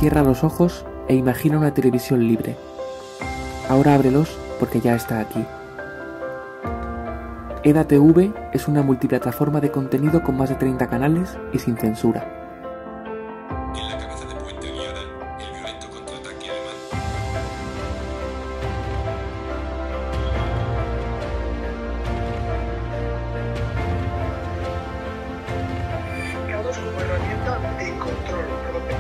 Cierra los ojos e imagina una televisión libre. Ahora ábrelos porque ya está aquí. EDATV es una multiplataforma de contenido con más de 30 canales y sin censura. En la cabeza de Puente Aliada, el violento contraataque alemán. Mercados como herramienta de control propio.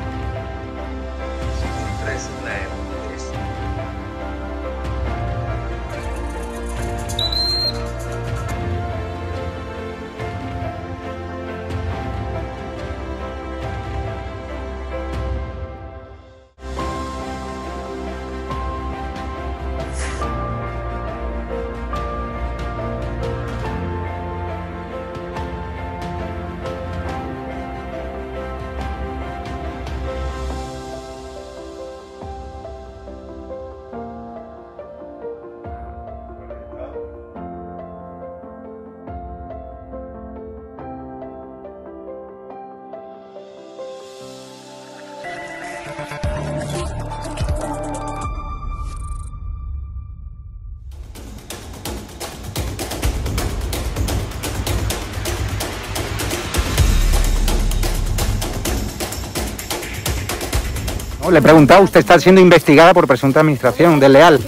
No, le he preguntado, usted está siendo investigada por presunta administración desleal.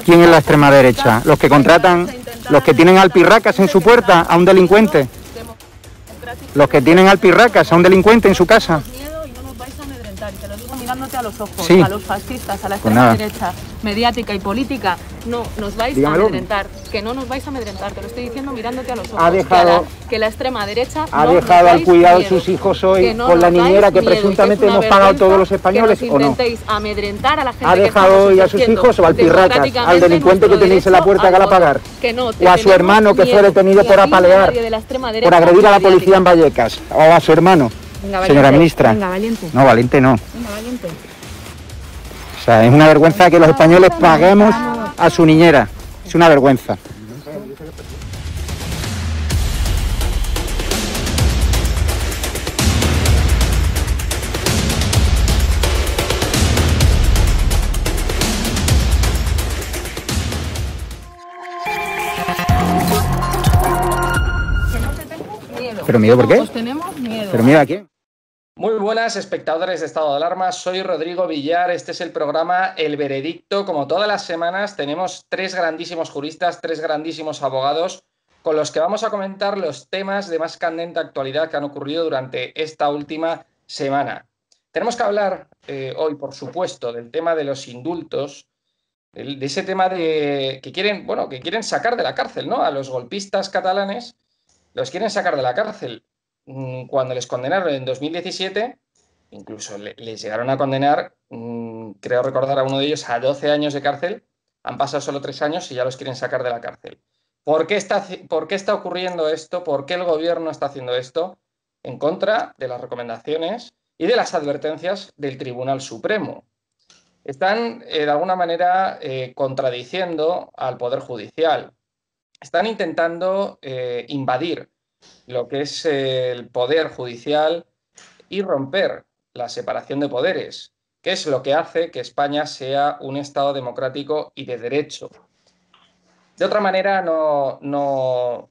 ¿Quién es la extrema derecha? ¿Los que contratan, los que tienen alpirracas en su puerta a un delincuente? ¿Los que tienen alpirracas a un delincuente en su casa? Te lo digo mirándote a los ojos, sí. A los fascistas, a la extrema derecha mediática y política, no nos vais a amedrentar, que no nos vais a amedrentar, te lo estoy diciendo mirándote a los ojos. Ha dejado, que la extrema derecha ha dejado al cuidado de sus hijos hoy con la niñera que presuntamente hemos pagado todos los españoles, ¿o no? Amedrentar a la gente. ¿Ha dejado hoy a sus hijos o al pirracas, al delincuente que tenéis en la puerta que va a pagar? O a su hermano que fue detenido por apalear, por agredir a la policía en Vallecas, o a su hermano. Venga, señora ministra. Venga, valiente. No, valiente no. Venga, valiente. O sea, es una vergüenza que los españoles paguemos a su niñera. Es una vergüenza. ¿Pero miedo por qué? Pues tenemos miedo. ¿Pero miedo a quién? Muy buenas, espectadores de Estado de Alarma. Soy Rodrigo Villar. Este es el programa El Veredicto. Como todas las semanas, tenemos tres grandísimos juristas, tres grandísimos abogados con los que vamos a comentar los temas de más candente actualidad que han ocurrido durante esta última semana. Tenemos que hablar hoy, por supuesto, del tema de los indultos, de ese tema que quieren sacar de la cárcel, ¿no? A los golpistas catalanes los quieren sacar de la cárcel. Cuando les condenaron en 2017, incluso les llegaron a condenar, creo recordar a uno de ellos, a 12 años de cárcel. Han pasado solo 3 años y ya los quieren sacar de la cárcel. ¿Por qué está ocurriendo esto? ¿Por qué el gobierno está haciendo esto? En contra de las recomendaciones y de las advertencias del Tribunal Supremo. Están, de alguna manera, contradiciendo al Poder Judicial. Están intentando invadir lo que es el poder judicial y romper la separación de poderes, que es lo que hace que España sea un Estado democrático y de derecho. De otra manera no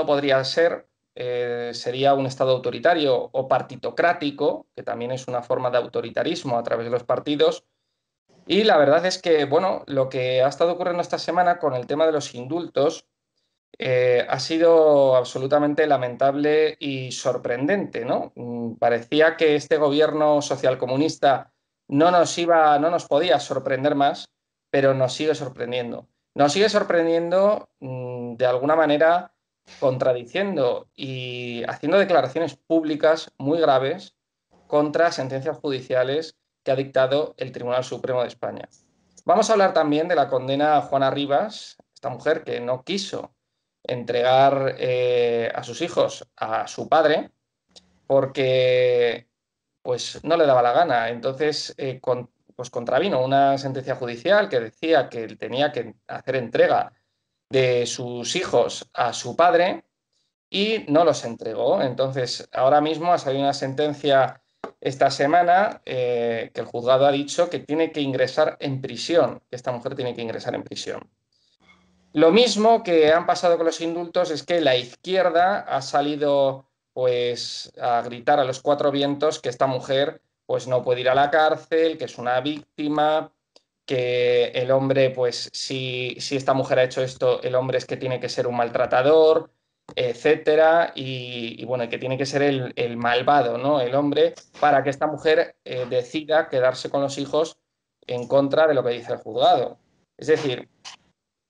podría ser, sería un Estado autoritario o partitocrático, que también es una forma de autoritarismo a través de los partidos. Y la verdad es que, bueno, lo que ha estado ocurriendo esta semana con el tema de los indultos ha sido absolutamente lamentable y sorprendente, ¿no? Parecía que este gobierno socialcomunista no nos podía sorprender más, pero nos sigue sorprendiendo. Nos sigue sorprendiendo de alguna manera contradiciendo y haciendo declaraciones públicas muy graves contra sentencias judiciales que ha dictado el Tribunal Supremo de España. Vamos a hablar también de la condena a Juana Rivas, esta mujer que no quiso entregar a sus hijos a su padre porque pues no le daba la gana. Entonces contravino una sentencia judicial que decía que él tenía que hacer entrega de sus hijos a su padre y no los entregó. Entonces, ahora mismo ha salido una sentencia esta semana que el juzgado ha dicho que tiene que ingresar en prisión, que esta mujer tiene que ingresar en prisión. Lo mismo que han pasado con los indultos es que la izquierda ha salido pues a gritar a los cuatro vientos que esta mujer pues no puede ir a la cárcel, que es una víctima, que el hombre, pues si esta mujer ha hecho esto, el hombre es que tiene que ser un maltratador, etcétera, y bueno, que tiene que ser el malvado, ¿no? El hombre, para que esta mujer decida quedarse con los hijos en contra de lo que dice el juzgado. Es decir,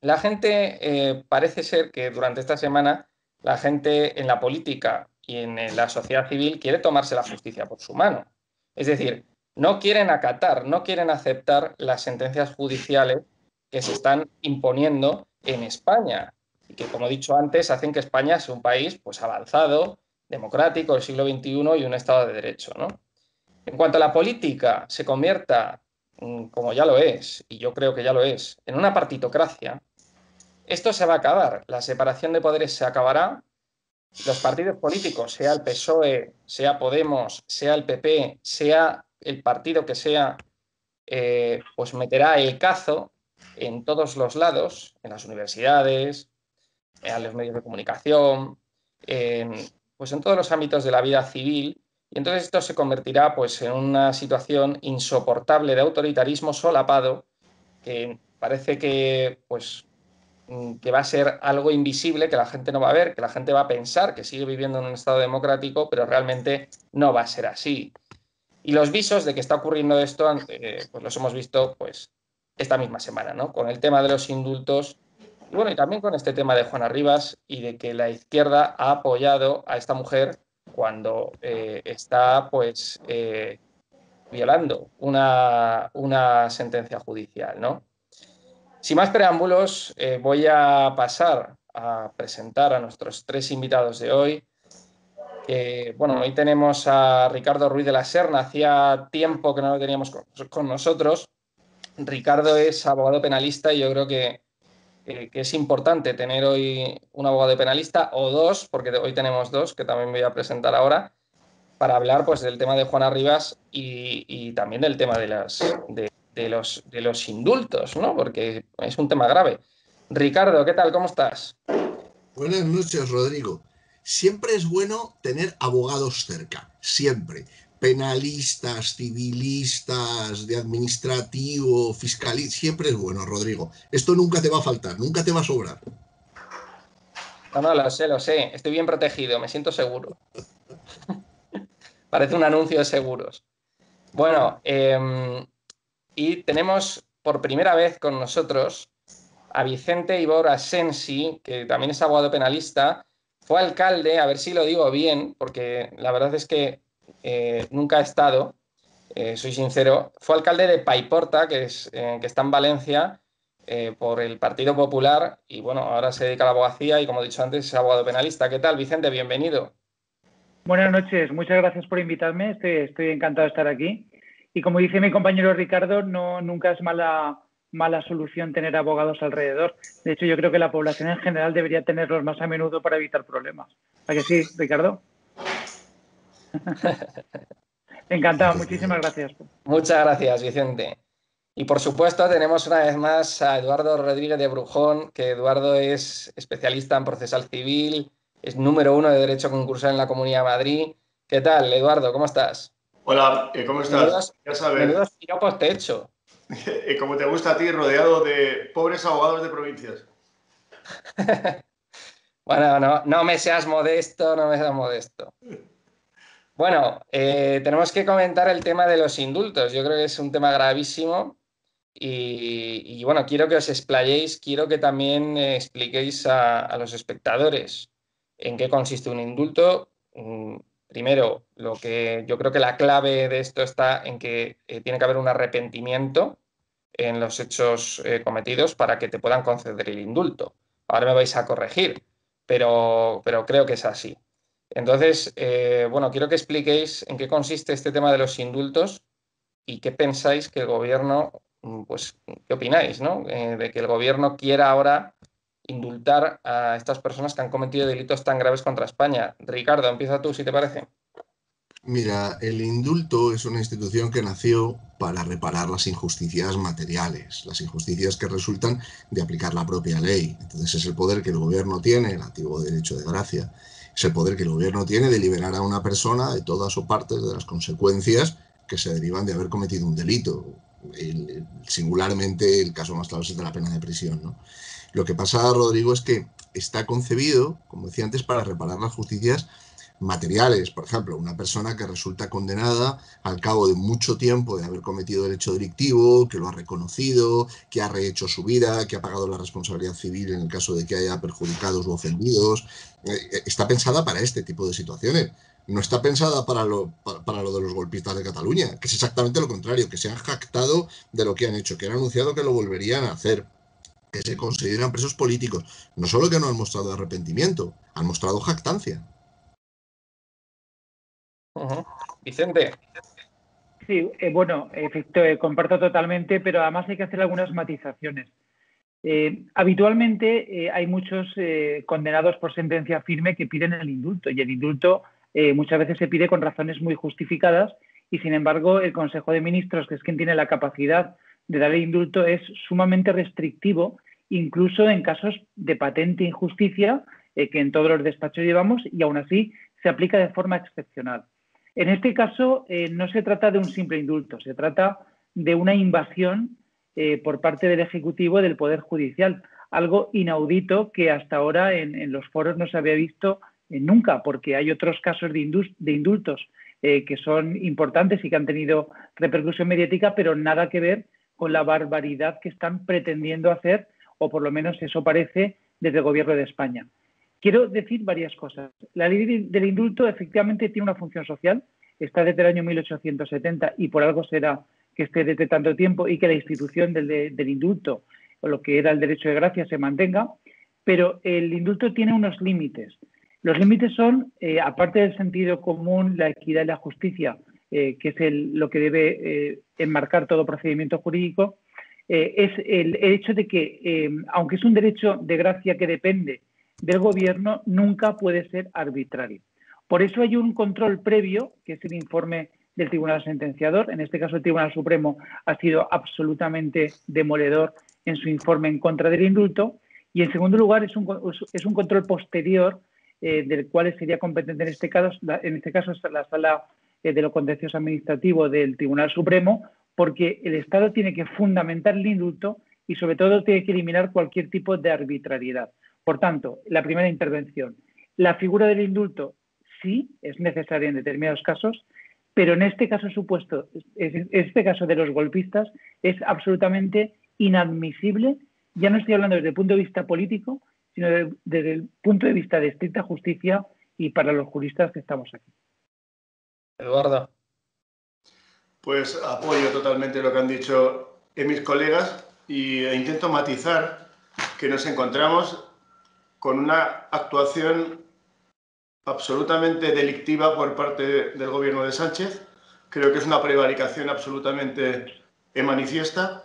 la gente parece ser que durante esta semana la gente en la política y en la sociedad civil quiere tomarse la justicia por su mano. Es decir, no quieren acatar, no quieren aceptar las sentencias judiciales que se están imponiendo en España y que, como he dicho antes, hacen que España sea un país pues, avanzado, democrático, del siglo XXI y un Estado de Derecho, ¿no? En cuanto a la política se convierta, como ya lo es, y yo creo que ya lo es, en una partitocracia, esto se va a acabar. La separación de poderes se acabará. Los partidos políticos, sea el PSOE, sea Podemos, sea el PP, sea el partido que sea, pues meterá el cazo en todos los lados, en las universidades, en los medios de comunicación, pues en todos los ámbitos de la vida civil, y entonces esto se convertirá pues en una situación insoportable de autoritarismo solapado que parece que pues que va a ser algo invisible, que la gente no va a ver, que la gente va a pensar que sigue viviendo en un Estado democrático, pero realmente no va a ser así. Y los visos de que está ocurriendo esto, pues los hemos visto pues esta misma semana, ¿no? Con el tema de los indultos, y bueno, y también con este tema de Juana Rivas y de que la izquierda ha apoyado a esta mujer cuando está pues violando una sentencia judicial, ¿no? Sin más preámbulos, voy a pasar a presentar a nuestros tres invitados de hoy. Bueno, hoy tenemos a Ricardo Ruiz de la Serna. Hacía tiempo que no lo teníamos con nosotros. Ricardo es abogado penalista y yo creo que es importante tener hoy un abogado penalista o dos, porque hoy tenemos dos, que también voy a presentar ahora, para hablar pues, del tema de Juana Rivas y también del tema de los indultos, ¿no? Porque es un tema grave. Ricardo, ¿qué tal? ¿Cómo estás? Buenas noches, Rodrigo. Siempre es bueno tener abogados cerca, siempre. Penalistas, civilistas, de administrativo, fiscalistas, siempre es bueno, Rodrigo. Esto nunca te va a faltar, nunca te va a sobrar. No, lo sé. Estoy bien protegido, me siento seguro. Parece un anuncio de seguros. Bueno, y tenemos por primera vez con nosotros a Vicente Ibor Asensi, que también es abogado penalista. Fue alcalde, a ver si lo digo bien, porque la verdad es que nunca he estado, soy sincero. Fue alcalde de Paiporta, que está en Valencia, por el Partido Popular, y bueno, ahora se dedica a la abogacía y, como he dicho antes, es abogado penalista. ¿Qué tal, Vicente? Bienvenido. Buenas noches, muchas gracias por invitarme, estoy encantado de estar aquí. Y como dice mi compañero Ricardo, nunca es mala solución tener abogados alrededor. De hecho, yo creo que la población en general debería tenerlos más a menudo para evitar problemas. ¿A que sí, Ricardo? Encantado, muchísimas gracias. Muchas gracias, Vicente. Y por supuesto tenemos una vez más a Eduardo Rodríguez de Brujón, que Eduardo es especialista en procesal civil, es número 1 de Derecho Concursal en la Comunidad de Madrid. ¿Qué tal, Eduardo? ¿Cómo estás? Hola, ¿cómo estás? Ya sabes. Menudos piropos te he hecho. Como te gusta a ti, rodeado de pobres abogados de provincias. Bueno, no me seas modesto, no me seas modesto. Bueno, tenemos que comentar el tema de los indultos. Yo creo que es un tema gravísimo y bueno, quiero que os explayéis, quiero que también expliquéis a los espectadores en qué consiste un indulto. Primero, yo creo que la clave de esto está en que tiene que haber un arrepentimiento en los hechos cometidos para que te puedan conceder el indulto. Ahora me vais a corregir, pero creo que es así. Entonces, bueno, quiero que expliquéis en qué consiste este tema de los indultos y qué pensáis que el gobierno, pues, qué opináis, ¿no? De que el gobierno quiera ahora indultar a estas personas que han cometido delitos tan graves contra España. Ricardo, empieza tú, si te parece. Mira, el indulto es una institución que nació para reparar las injusticias materiales, las injusticias que resultan de aplicar la propia ley. Entonces es el poder que el gobierno tiene, el antiguo derecho de gracia, es el poder que el gobierno tiene de liberar a una persona de todas o partes de las consecuencias que se derivan de haber cometido un delito. Singularmente, el caso más claro es el de la pena de prisión, ¿no? Lo que pasa, Rodrigo, es que está concebido, como decía antes, para reparar las justicias materiales. Por ejemplo, una persona que resulta condenada al cabo de mucho tiempo de haber cometido el hecho delictivo, que lo ha reconocido, que ha rehecho su vida, que ha pagado la responsabilidad civil en el caso de que haya perjudicados u ofendidos. Está pensada para este tipo de situaciones. No está pensada para lo de los golpistas de Cataluña, que es exactamente lo contrario, que se han jactado de lo que han hecho, que han anunciado que lo volverían a hacer, que se consideran presos políticos. No solo que no han mostrado arrepentimiento, han mostrado jactancia. Vicente. Sí, bueno, comparto totalmente, pero además hay que hacer algunas matizaciones. Habitualmente hay muchos condenados por sentencia firme que piden el indulto, y el indulto muchas veces se pide con razones muy justificadas, y sin embargo el Consejo de Ministros, que es quien tiene la capacidad de dar el indulto, es sumamente restrictivo, incluso en casos de patente injusticia que en todos los despachos llevamos, y aún así se aplica de forma excepcional. En este caso no se trata de un simple indulto, se trata de una invasión por parte del Ejecutivo del Poder Judicial, algo inaudito que hasta ahora en los foros no se había visto nunca, porque hay otros casos de indultos que son importantes y que han tenido repercusión mediática, pero nada que ver con la barbaridad que están pretendiendo hacer, o por lo menos eso parece, desde el Gobierno de España. Quiero decir varias cosas. La ley del indulto efectivamente tiene una función social, está desde el año 1870 y por algo será que esté desde tanto tiempo y que la institución del indulto, o lo que era el derecho de gracia, se mantenga, pero el indulto tiene unos límites. Los límites son, aparte del sentido común, la equidad y la justicia, que es lo que debe enmarcar todo procedimiento jurídico, es el hecho de que, aunque es un derecho de gracia que depende del gobierno, nunca puede ser arbitrario. Por eso hay un control previo, que es el informe del Tribunal Sentenciador. En este caso, el Tribunal Supremo ha sido absolutamente demoledor en su informe en contra del indulto. Y, en segundo lugar, es un control posterior del cual sería competente en este caso la Sala de lo Contencioso Administrativo del Tribunal Supremo, porque el Estado tiene que fundamentar el indulto y, sobre todo, tiene que eliminar cualquier tipo de arbitrariedad. Por tanto, la primera intervención, la figura del indulto sí es necesaria en determinados casos, pero en este caso supuesto, en este caso de los golpistas, es absolutamente inadmisible. Ya no estoy hablando desde el punto de vista político, sino desde el punto de vista de estricta justicia y para los juristas que estamos aquí. Eduardo. Pues apoyo totalmente lo que han dicho mis colegas e intento matizar que nos encontramos con una actuación absolutamente delictiva por parte del gobierno de Sánchez. Creo que es una prevaricación absolutamente manifiesta.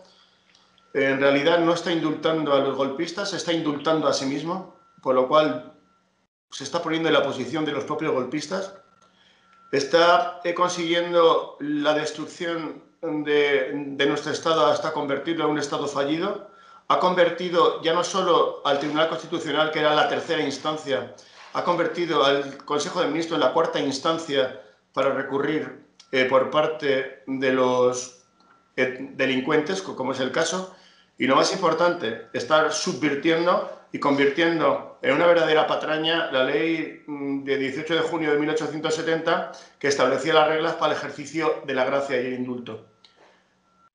En realidad no está indultando a los golpistas, se está indultando a sí mismo, por lo cual se está poniendo en la posición de los propios golpistas. Está consiguiendo la destrucción de nuestro Estado hasta convertirlo en un Estado fallido. Ha convertido ya no solo al Tribunal Constitucional, que era la tercera instancia, ha convertido al Consejo de Ministros en la cuarta instancia para recurrir por parte de los delincuentes, como es el caso. Y lo más importante, estar subvirtiendo y convirtiendo en una verdadera patraña la ley de 18 de junio de 1870 que establecía las reglas para el ejercicio de la gracia y el indulto.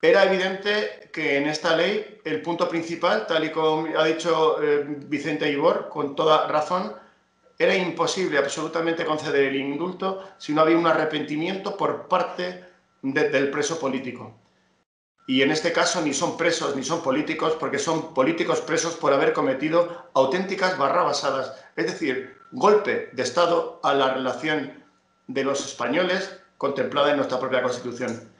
Era evidente que en esta ley el punto principal, tal y como ha dicho Vicente Ibor, con toda razón, era imposible absolutamente conceder el indulto si no había un arrepentimiento por parte del preso político. Y en este caso ni son presos ni son políticos, porque son políticos presos por haber cometido auténticas barrabasadas, es decir, golpe de Estado a la relación de los españoles contemplada en nuestra propia Constitución.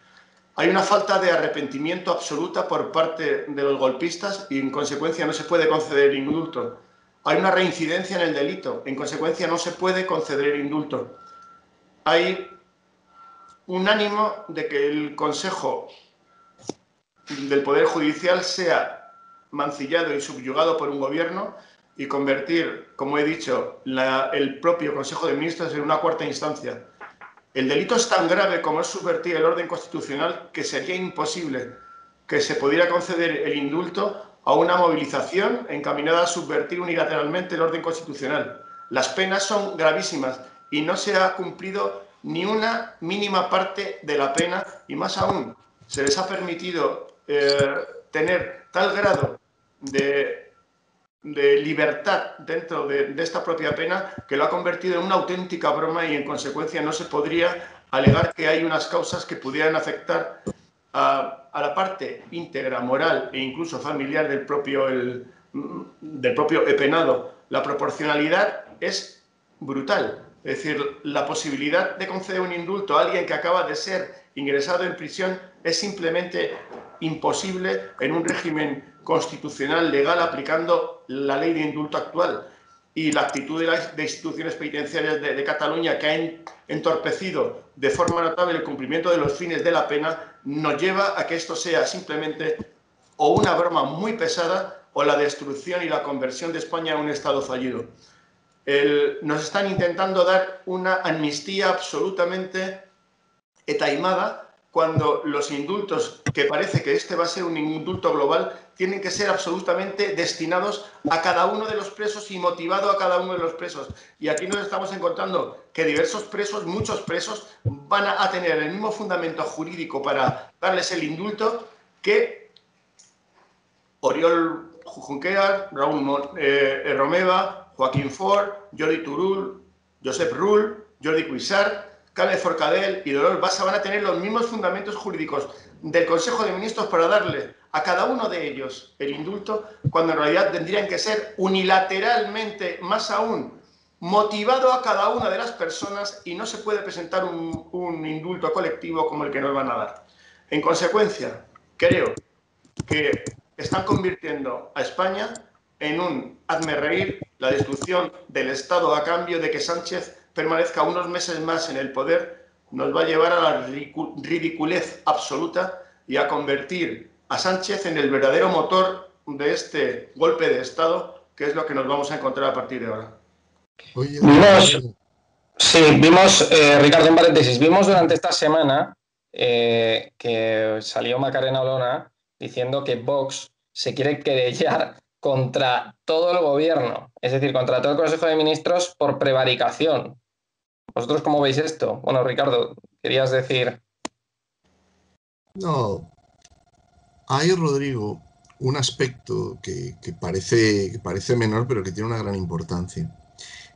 Hay una falta de arrepentimiento absoluta por parte de los golpistas y, en consecuencia, no se puede conceder indulto. Hay una reincidencia en el delito, en consecuencia, no se puede conceder indulto. Hay un ánimo de que el Consejo del Poder Judicial sea mancillado y subyugado por un gobierno y convertir, como he dicho, el propio Consejo de Ministros en una cuarta instancia. El delito es tan grave como es subvertir el orden constitucional que sería imposible que se pudiera conceder el indulto a una movilización encaminada a subvertir unilateralmente el orden constitucional. Las penas son gravísimas y no se ha cumplido ni una mínima parte de la pena y, más aún, se les ha permitido tener tal grado de libertad dentro de esta propia pena que lo ha convertido en una auténtica broma y, en consecuencia, no se podría alegar que hay unas causas que pudieran afectar a la parte íntegra, moral e incluso familiar del propio penado. La proporcionalidad es brutal. Es decir, la posibilidad de conceder un indulto a alguien que acaba de ser ingresado en prisión es simplemente imposible en un régimen constitucional legal aplicando la ley de indulto actual. Y la actitud de instituciones penitenciarias de Cataluña, que ha entorpecido de forma notable el cumplimiento de los fines de la pena, nos lleva a que esto sea simplemente o una broma muy pesada o la destrucción y la conversión de España a un Estado fallido. Nos están intentando dar una amnistía absolutamente etaimada, cuando los indultos, que parece que este va a ser un indulto global, tienen que ser absolutamente destinados a cada uno de los presos y motivado a cada uno de los presos. Y aquí nos estamos encontrando que diversos presos, muchos presos, van a tener el mismo fundamento jurídico para darles el indulto que Oriol Junqueras, Raúl Romeva, Joaquín Ford, Jordi Turull, Josep Rull, Jordi Cuixart, Carles Forcadell y Dolors Bassa van a tener los mismos fundamentos jurídicos del Consejo de Ministros para darle a cada uno de ellos el indulto, cuando en realidad tendrían que ser unilateralmente, más aún, motivado a cada una de las personas, y no se puede presentar un indulto colectivo como el que nos van a dar. En consecuencia, creo que están convirtiendo a España en un hazme reír, la destrucción del Estado a cambio de que Sánchez permanezca unos meses más en el poder, nos va a llevar a la ridiculez absoluta y a convertir a Sánchez en el verdadero motor de este golpe de Estado, que es lo que nos vamos a encontrar a partir de ahora. Vimos, Ricardo, en paréntesis, vimos durante esta semana que salió Macarena Olona diciendo que Vox se quiere querellar contra todo el gobierno, es decir, contra todo el Consejo de Ministros por prevaricación. ¿Vosotros cómo veis esto? Bueno, Ricardo, querías decir... No, hay, Rodrigo, un aspecto que parece menor, pero que tiene una gran importancia.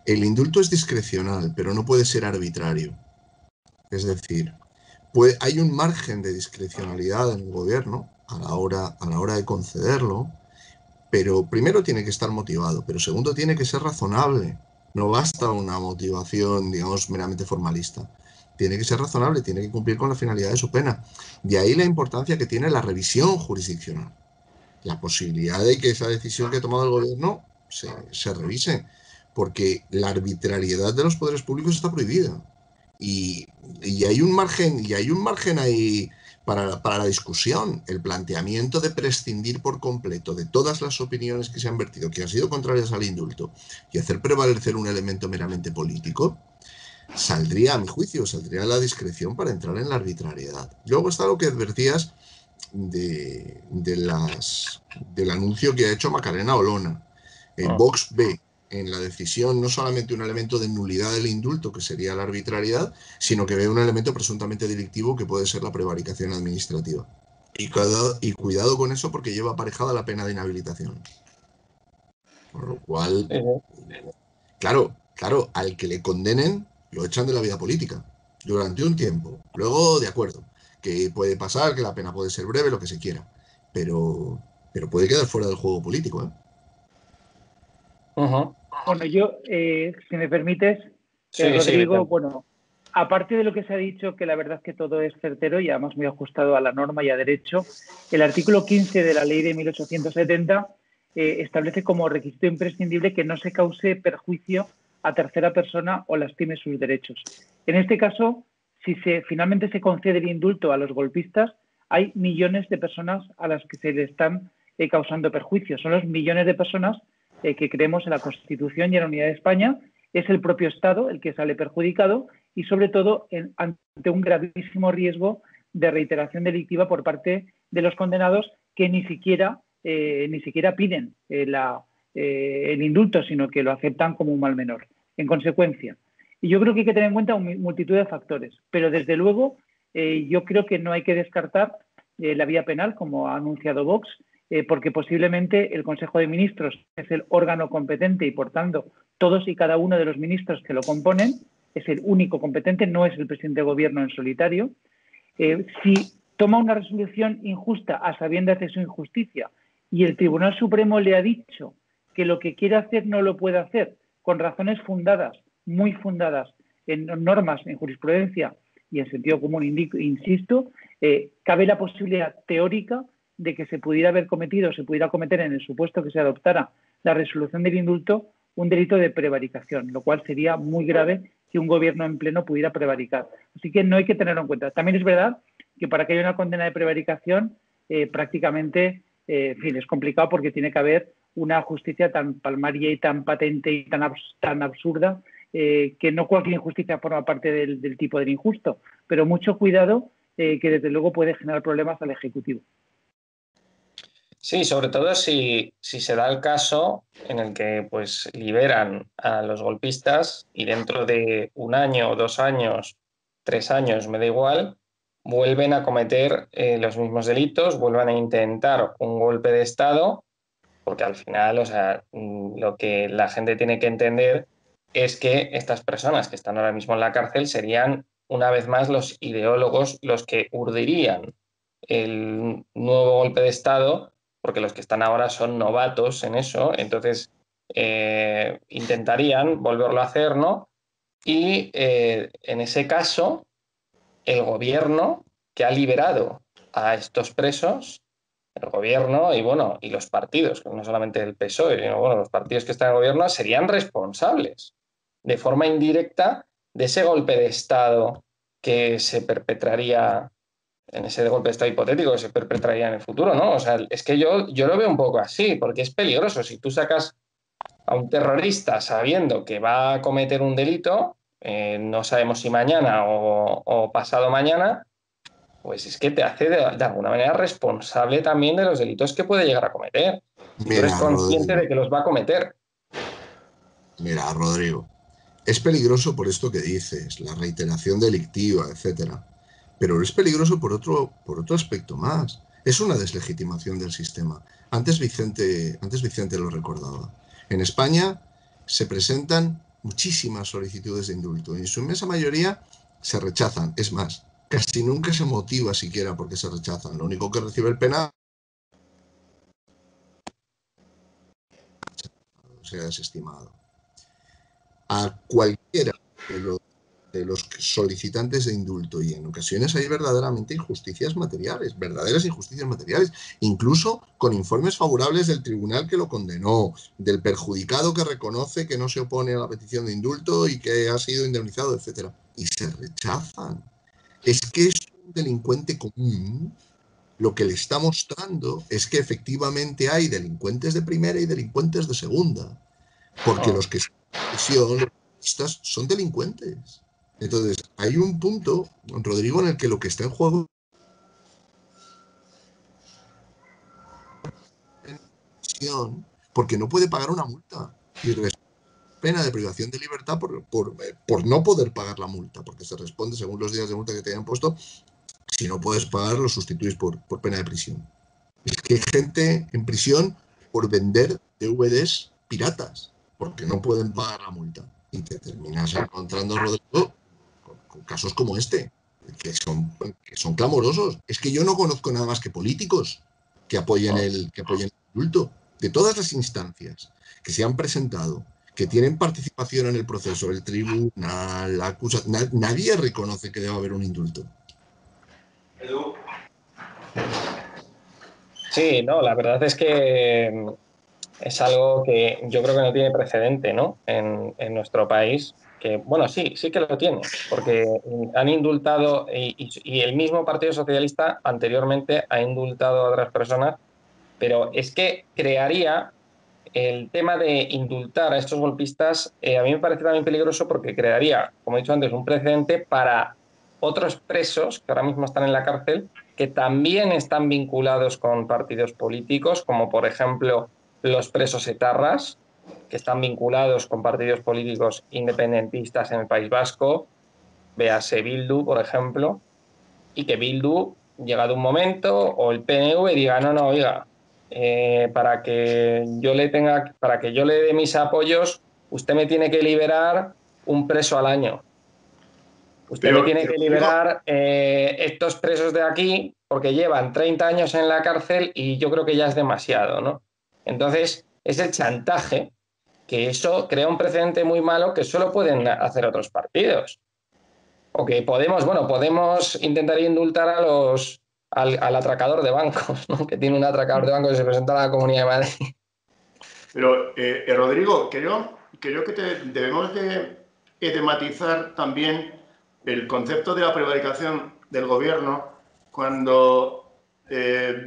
El indulto es discrecional, pero no puede ser arbitrario. Es decir, hay un margen de discrecionalidad en el gobierno a la hora de concederlo, pero primero tiene que estar motivado, pero segundo tiene que ser razonable. No basta una motivación, digamos, meramente formalista. Tiene que ser razonable, tiene que cumplir con la finalidad de su pena. De ahí la importancia que tiene la revisión jurisdiccional. La posibilidad de que esa decisión que ha tomado el gobierno se revise, porque la arbitrariedad de los poderes públicos está prohibida. Y hay un margen ahí para la discusión. El planteamiento de prescindir por completo de todas las opiniones que se han vertido, que han sido contrarias al indulto, y hacer prevalecer un elemento meramente político, saldría, a mi juicio, la discreción para entrar en la arbitrariedad. Luego está lo que advertías del anuncio que ha hecho Macarena Olona. Vox ve en la decisión no solamente un elemento de nulidad del indulto, que sería la arbitrariedad, sino que ve un elemento presuntamente delictivo que puede ser la prevaricación administrativa. Y cuidado con eso, porque lleva aparejada la pena de inhabilitación. Por lo cual, claro, al que le condenen, lo echan de la vida política durante un tiempo. Luego, de acuerdo, que puede pasar, que la pena puede ser breve, lo que se quiera, pero puede quedar fuera del juego político, ¿eh? Bueno, yo, si me permites, Rodrigo, bueno, aparte de lo que se ha dicho, que la verdad es que todo es certero y además muy ajustado a la norma y a derecho, el artículo 15 de la ley de 1870 establece como requisito imprescindible que no se cause perjuicio a tercera persona o lastime sus derechos. En este caso, si finalmente se concede el indulto a los golpistas, hay millones de personas a las que se le están causando perjuicios. Son los millones de personas que creemos en la Constitución y en la unidad de España. Es el propio Estado el que sale perjudicado y, sobre todo, ante un gravísimo riesgo de reiteración delictiva por parte de los condenados que ni siquiera piden el indulto, sino que lo aceptan como un mal menor. En consecuencia, y yo creo que hay que tener en cuenta una multitud de factores, pero desde luego yo creo que no hay que descartar la vía penal, como ha anunciado Vox, porque posiblemente el Consejo de Ministros es el órgano competente y, por tanto, todos y cada uno de los ministros que lo componen es el único competente, no es el presidente de gobierno en solitario. Si toma una resolución injusta a sabiendas de su injusticia y el Tribunal Supremo le ha dicho que lo que quiere hacer no lo puede hacer, con razones fundadas, muy fundadas en normas, en jurisprudencia y en sentido común, insisto, cabe la posibilidad teórica de que se pudiera cometer en el supuesto que se adoptara la resolución del indulto un delito de prevaricación, lo cual sería muy grave que un gobierno en pleno pudiera prevaricar. Así que no hay que tenerlo en cuenta. También es verdad que para que haya una condena de prevaricación prácticamente, en fin, es complicado porque tiene que haber una justicia tan palmaria y tan patente y tan absurda que no cualquier injusticia forma parte del tipo del injusto, pero mucho cuidado que desde luego puede generar problemas al Ejecutivo. Sí, sobre todo si se da el caso en el que pues liberan a los golpistas y dentro de 1 año, 2 años, 3 años, me da igual, vuelven a cometer los mismos delitos, vuelvan a intentar un golpe de Estado, porque al final, o sea, lo que la gente tiene que entender es que estas personas que están ahora mismo en la cárcel serían una vez más los ideólogos los que urdirían el nuevo golpe de Estado, porque los que están ahora son novatos en eso, entonces intentarían volverlo a hacer, ¿no? Y en ese caso, el gobierno que ha liberado a estos presos, el gobierno y los partidos, no solamente el PSOE, sino los partidos que están en el gobierno, serían responsables de forma indirecta de ese golpe de Estado que se perpetraría, en ese golpe de Estado hipotético que se perpetraría en el futuro, ¿no? O sea, es que yo lo veo un poco así, porque es peligroso. Si tú sacas a un terrorista sabiendo que va a cometer un delito, no sabemos si mañana o pasado mañana, pues es que te hace de alguna manera responsable también de los delitos que puede llegar a cometer. Tú eres consciente de que los va a cometer. Mira, Rodrigo, es peligroso por esto que dices, la reiteración delictiva, etcétera. Pero es peligroso por otro aspecto más. Es una deslegitimación del sistema. Antes Vicente lo recordaba. En España se presentan muchísimas solicitudes de indulto y en su inmensa mayoría se rechazan. Es más, casi nunca se motiva siquiera por qué se rechazan. Lo único que recibe el penal se ha desestimado. A cualquiera de los solicitantes de indulto, y en ocasiones hay verdaderamente injusticias materiales, verdaderas injusticias materiales, incluso con informes favorables del tribunal que lo condenó, del perjudicado que reconoce que no se opone a la petición de indulto y que ha sido indemnizado, etcétera, y se rechazan. Es que es un delincuente común. Lo que le está mostrando es que efectivamente hay delincuentes de primera y delincuentes de segunda, porque los que son delincuentes. Entonces, hay un punto, Rodrigo, en el que lo que está en juego es porque no puede pagar una multa y pena de privación de libertad por no poder pagar la multa, porque se responde según los días de multa que te hayan puesto. Si no puedes pagar, lo sustituís por pena de prisión. Es que hay gente en prisión por vender DVDs piratas, porque no pueden pagar la multa. Y te terminas encontrando, Rodrigo, con casos como este, que son clamorosos. Es que yo no conozco nada más que políticos que apoyen el indulto. De todas las instancias que se han presentado, que tienen participación en el proceso, el tribunal, la acusación, nadie reconoce que deba haber un indulto. Edu. Sí, no, la verdad es que es algo que yo creo que no tiene precedente, ¿no? En nuestro país, que, bueno, sí que lo tiene, porque han indultado y el mismo Partido Socialista anteriormente ha indultado a otras personas, pero es que crearía el tema de indultar a estos golpistas, a mí me parece también peligroso porque crearía, como he dicho antes, un precedente para otros presos que ahora mismo están en la cárcel, que también están vinculados con partidos políticos, como por ejemplo los presos etarras, que están vinculados con partidos políticos independentistas en el País Vasco, véase Bildu, por ejemplo, y que Bildu, llegado un momento, o el PNV diga, no, oiga, para que yo le dé mis apoyos, usted me tiene que liberar un preso al año. Usted me tiene que liberar estos presos de aquí porque llevan 30 años en la cárcel y yo creo que ya es demasiado, ¿no? Entonces, es el chantaje, que eso crea un precedente muy malo que solo pueden hacer otros partidos. O que podemos intentar indultar al atracador de bancos, ¿no? Que tiene un atracador de bancos que se presenta a la Comunidad de Madrid. Pero, Rodrigo, creo que debemos de matizar también el concepto de la prevaricación del gobierno cuando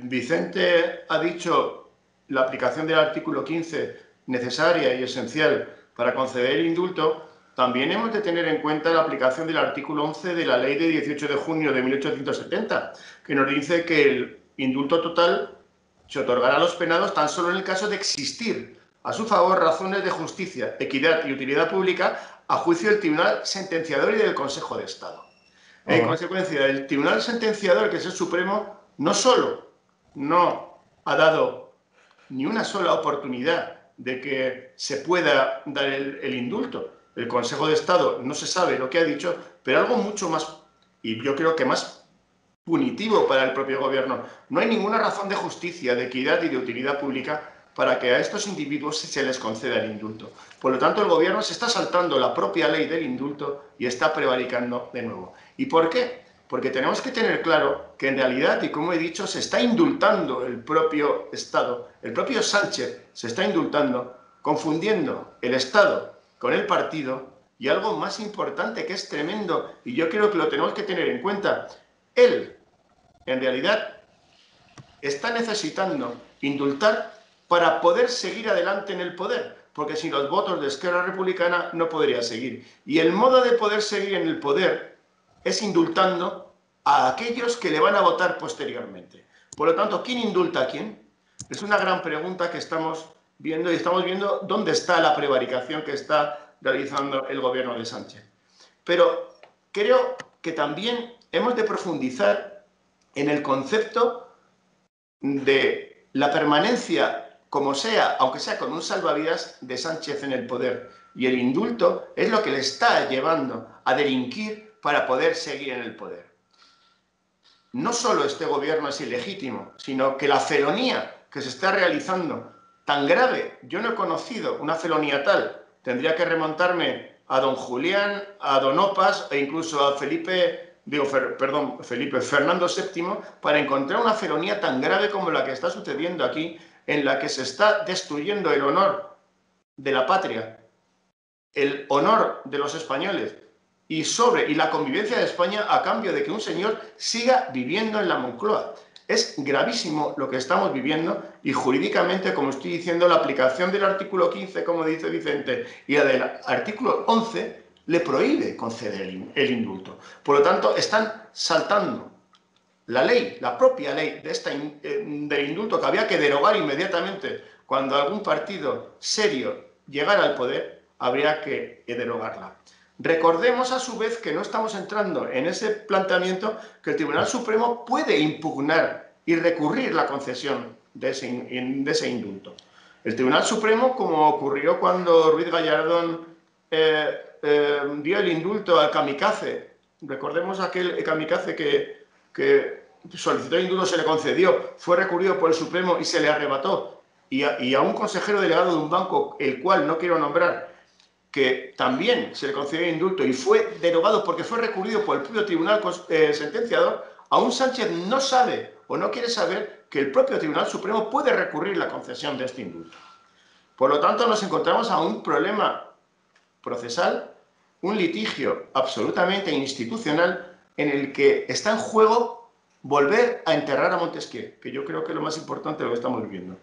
Vicente ha dicho la aplicación del artículo 15 necesaria y esencial para conceder el indulto. También hemos de tener en cuenta la aplicación del artículo 11 de la Ley de 18 de junio de 1870, que nos dice que el indulto total se otorgará a los penados tan solo en el caso de existir a su favor razones de justicia, equidad y utilidad pública a juicio del Tribunal Sentenciador y del Consejo de Estado. En consecuencia, el Tribunal Sentenciador, que es el Supremo, no solo no ha dado ni una sola oportunidad de que se pueda dar el indulto. El Consejo de Estado no se sabe lo que ha dicho, pero algo mucho más, y yo creo que más punitivo para el propio gobierno. No hay ninguna razón de justicia, de equidad y de utilidad pública para que a estos individuos se les conceda el indulto. Por lo tanto, el gobierno se está saltando la propia ley del indulto y está prevaricando de nuevo. ¿Y por qué? Porque tenemos que tener claro que en realidad, y como he dicho, se está indultando el propio Estado. El propio Sánchez se está indultando, confundiendo el Estado con el partido, y algo más importante que es tremendo, y yo creo que lo tenemos que tener en cuenta. Él, en realidad, está necesitando indultar para poder seguir adelante en el poder, porque sin los votos de Esquerra Republicana no podría seguir. Y el modo de poder seguir en el poder es indultando a aquellos que le van a votar posteriormente. Por lo tanto, ¿quién indulta a quién? Es una gran pregunta que estamos viendo, y estamos viendo dónde está la prevaricación que está realizando el gobierno de Sánchez. Pero creo que también hemos de profundizar en el concepto de la permanencia, como sea, aunque sea con un salvavidas, de Sánchez en el poder. Y el indulto es lo que le está llevando a delinquir para poder seguir en el poder. No solo este gobierno es ilegítimo, sino que la felonía que se está realizando, tan grave, yo no he conocido una felonía tal. Tendría que remontarme a don Julián, a don Opas e incluso a Fernando VII para encontrar una felonía tan grave como la que está sucediendo aquí, en la que se está destruyendo el honor de la patria, el honor de los españoles y la convivencia de España a cambio de que un señor siga viviendo en la Moncloa. Es gravísimo lo que estamos viviendo y jurídicamente, como estoy diciendo, la aplicación del artículo 15, como dice Vicente, y la del artículo 11 le prohíbe conceder el indulto. Por lo tanto, están saltando la ley, la propia ley del indulto, que había que derogar inmediatamente cuando algún partido serio llegara al poder, habría que derogarla. Recordemos a su vez que no estamos entrando en ese planteamiento que el Tribunal Supremo puede impugnar y recurrir la concesión de ese indulto. El Tribunal Supremo, como ocurrió cuando Ruiz Gallardón dio el indulto al kamikaze, recordemos aquel kamikaze que solicitó el indulto, se le concedió, fue recurrido por el Supremo y se le arrebató, y a un consejero delegado de un banco, el cual no quiero nombrar, que también se le concedió indulto y fue derogado porque fue recurrido por el propio tribunal sentenciador, aún Sánchez no sabe o no quiere saber que el propio Tribunal Supremo puede recurrir la concesión de este indulto. Por lo tanto, nos encontramos a un problema procesal, un litigio absolutamente institucional en el que está en juego volver a enterrar a Montesquieu, que yo creo que es lo más importante de lo que estamos viviendo.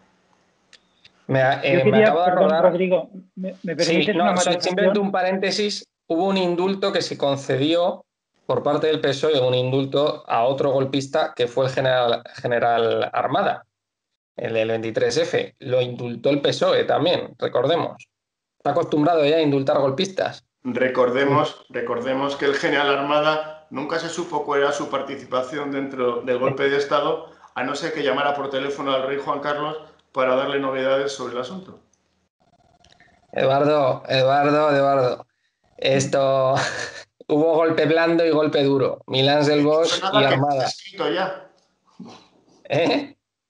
Me acabo de acordar... Rodrigo, ¿me permites una matización? Simplemente un paréntesis. Hubo un indulto que se concedió por parte del PSOE, un indulto a otro golpista que fue el general Armada, el del 23F. Lo indultó el PSOE también, recordemos. Está acostumbrado ya a indultar golpistas. Recordemos que el general Armada nunca se supo cuál era su participación dentro del golpe de Estado, a no ser que llamara por teléfono al rey Juan Carlos para darle novedades sobre el asunto. Eduardo. Esto... Hubo golpe blando y golpe duro. Milán del Bosch y Armada. Que no esté escrito ya.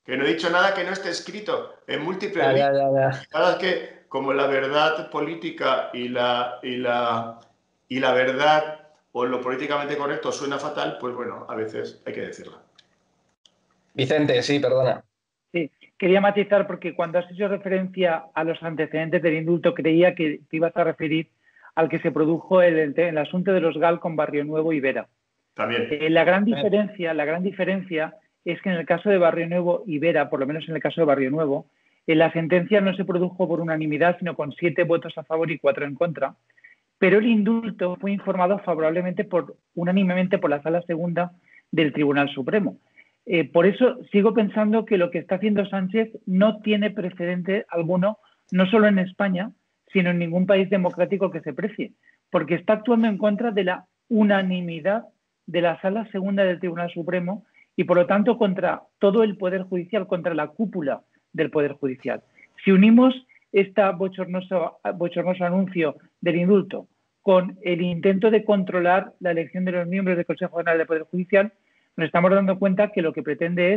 Que no he dicho nada que no esté escrito en múltiples líneas. Claro, es que como la verdad política y la verdad o lo políticamente correcto suena fatal, pues bueno, a veces hay que decirlo. Vicente, sí, perdona. Sí, quería matizar porque cuando has hecho referencia a los antecedentes del indulto creía que te ibas a referir al que se produjo el asunto de los GAL con Barrio Nuevo y Vera. También. La gran diferencia es que en el caso de Barrio Nuevo y Vera, por lo menos en el caso de Barrio Nuevo, la sentencia no se produjo por unanimidad, sino con 7 votos a favor y 4 en contra, pero el indulto fue informado favorablemente unánimemente por la Sala Segunda del Tribunal Supremo. Por eso sigo pensando que lo que está haciendo Sánchez no tiene precedente alguno, no solo en España, sino en ningún país democrático que se precie, porque está actuando en contra de la unanimidad de la Sala Segunda del Tribunal Supremo y, por lo tanto, contra todo el Poder Judicial, contra la cúpula del Poder Judicial. Si unimos este bochornoso anuncio del indulto con el intento de controlar la elección de los miembros del Consejo General del Poder Judicial, nos estamos dando cuenta que lo que pretende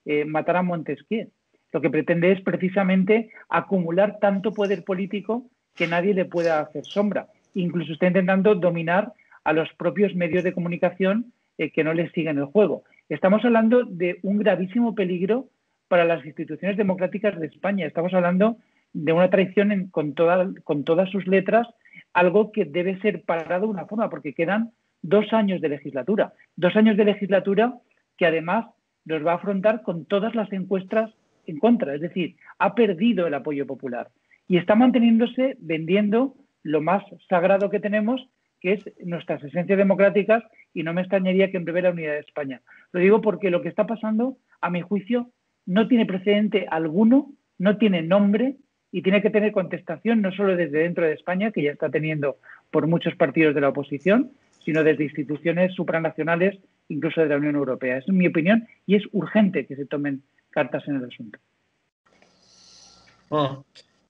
es matar a Montesquieu. Lo que pretende es precisamente acumular tanto poder político que nadie le pueda hacer sombra. Incluso está intentando dominar a los propios medios de comunicación que no les siguen el juego. Estamos hablando de un gravísimo peligro para las instituciones democráticas de España. Estamos hablando de una traición con todas sus letras, algo que debe ser parado de una forma, porque quedan 2 años de legislatura. 2 años de legislatura que además los va a afrontar con todas las encuestas en contra, es decir, ha perdido el apoyo popular y está manteniéndose vendiendo lo más sagrado que tenemos, que es nuestras esencias democráticas, y no me extrañaría que en breve la unidad de España. Lo digo porque lo que está pasando, a mi juicio, no tiene precedente alguno, no tiene nombre y tiene que tener contestación no solo desde dentro de España, que ya está teniendo por muchos partidos de la oposición, sino desde instituciones supranacionales, incluso de la Unión Europea. Es mi opinión y es urgente que se tomen cartas en el asunto.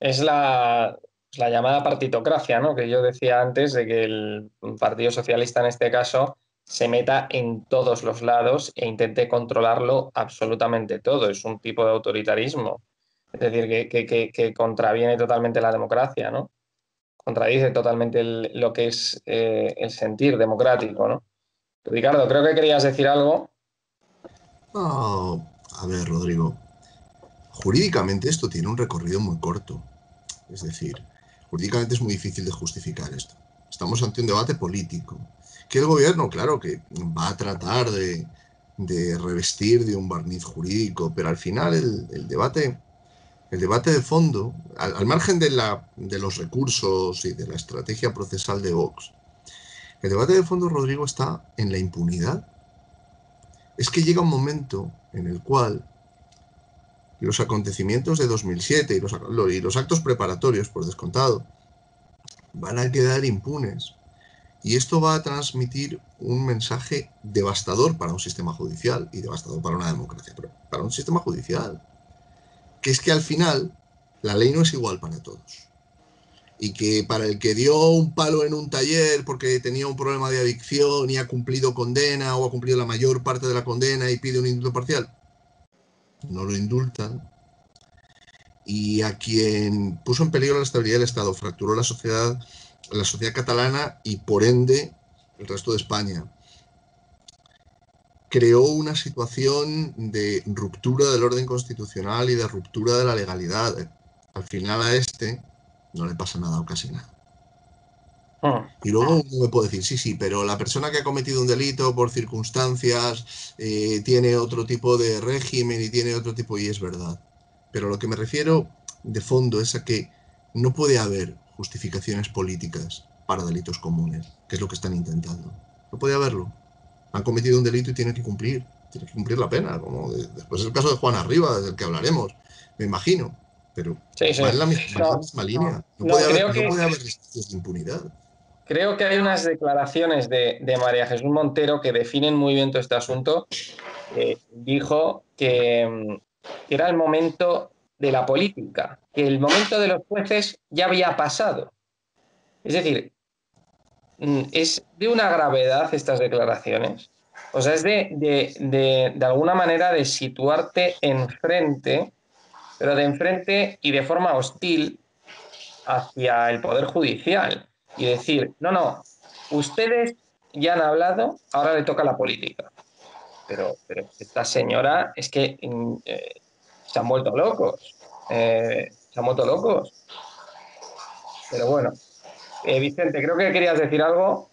Es la llamada partitocracia, ¿no? Que yo decía antes, de que el Partido Socialista en este caso se meta en todos los lados e intente controlarlo absolutamente todo. Es un tipo de autoritarismo. Es decir, que contraviene totalmente la democracia, ¿no? Contradice totalmente lo que es el sentir democrático, ¿no? Ricardo, creo que querías decir algo. No, a ver, Rodrigo. Jurídicamente esto tiene un recorrido muy corto. Es decir, jurídicamente es muy difícil de justificar esto. Estamos ante un debate político. Que el gobierno, claro, que va a tratar de revestir de un barniz jurídico, pero al final el debate de fondo, al margen de los recursos y de la estrategia procesal de Vox, el debate de fondo, Rodrigo, está en la impunidad. Es que llega un momento en el cual los acontecimientos de 2007 y los actos preparatorios, por descontado, van a quedar impunes. Y esto va a transmitir un mensaje devastador para un sistema judicial y devastador para una democracia, pero para un sistema judicial, que es que al final la ley no es igual para todos. Y que para el que dio un palo en un taller porque tenía un problema de adicción y ha cumplido condena o ha cumplido la mayor parte de la condena y pide un indulto parcial, no lo indultan. Y a quien puso en peligro la estabilidad del Estado, fracturó la sociedad la sociedad catalana y por ende el resto de España. Creó una situación de ruptura del orden constitucional y de ruptura de la legalidad. Al final a no le pasa nada o casi nada. Y luego uno me puede decir, sí, pero la persona que ha cometido un delito por circunstancias tiene otro tipo de régimen y tiene otro tipo, y es verdad. Pero lo que me refiero de fondo es a que no puede haber justificaciones políticas para delitos comunes, que es lo que están intentando. No puede haberlo. Han cometido un delito y tienen que cumplir la pena, como después es el caso de Juana Rivas, del que hablaremos, me imagino, pero sí. va en la misma línea. No puede haber restricciones de impunidad. Creo que hay unas declaraciones de María Jesús Montero que definen muy bien todo este asunto. Dijo que era el momento de la política, que el momento de los jueces ya había pasado. Es decir, es de una gravedad estas declaraciones. O sea, es de alguna manera de situarte enfrente, pero de enfrente y de forma hostil hacia el Poder Judicial. Y decir, no, ustedes ya han hablado, ahora le toca la política. Pero esta señora es que se han vuelto locos. Pero bueno, Vicente, creo que querías decir algo.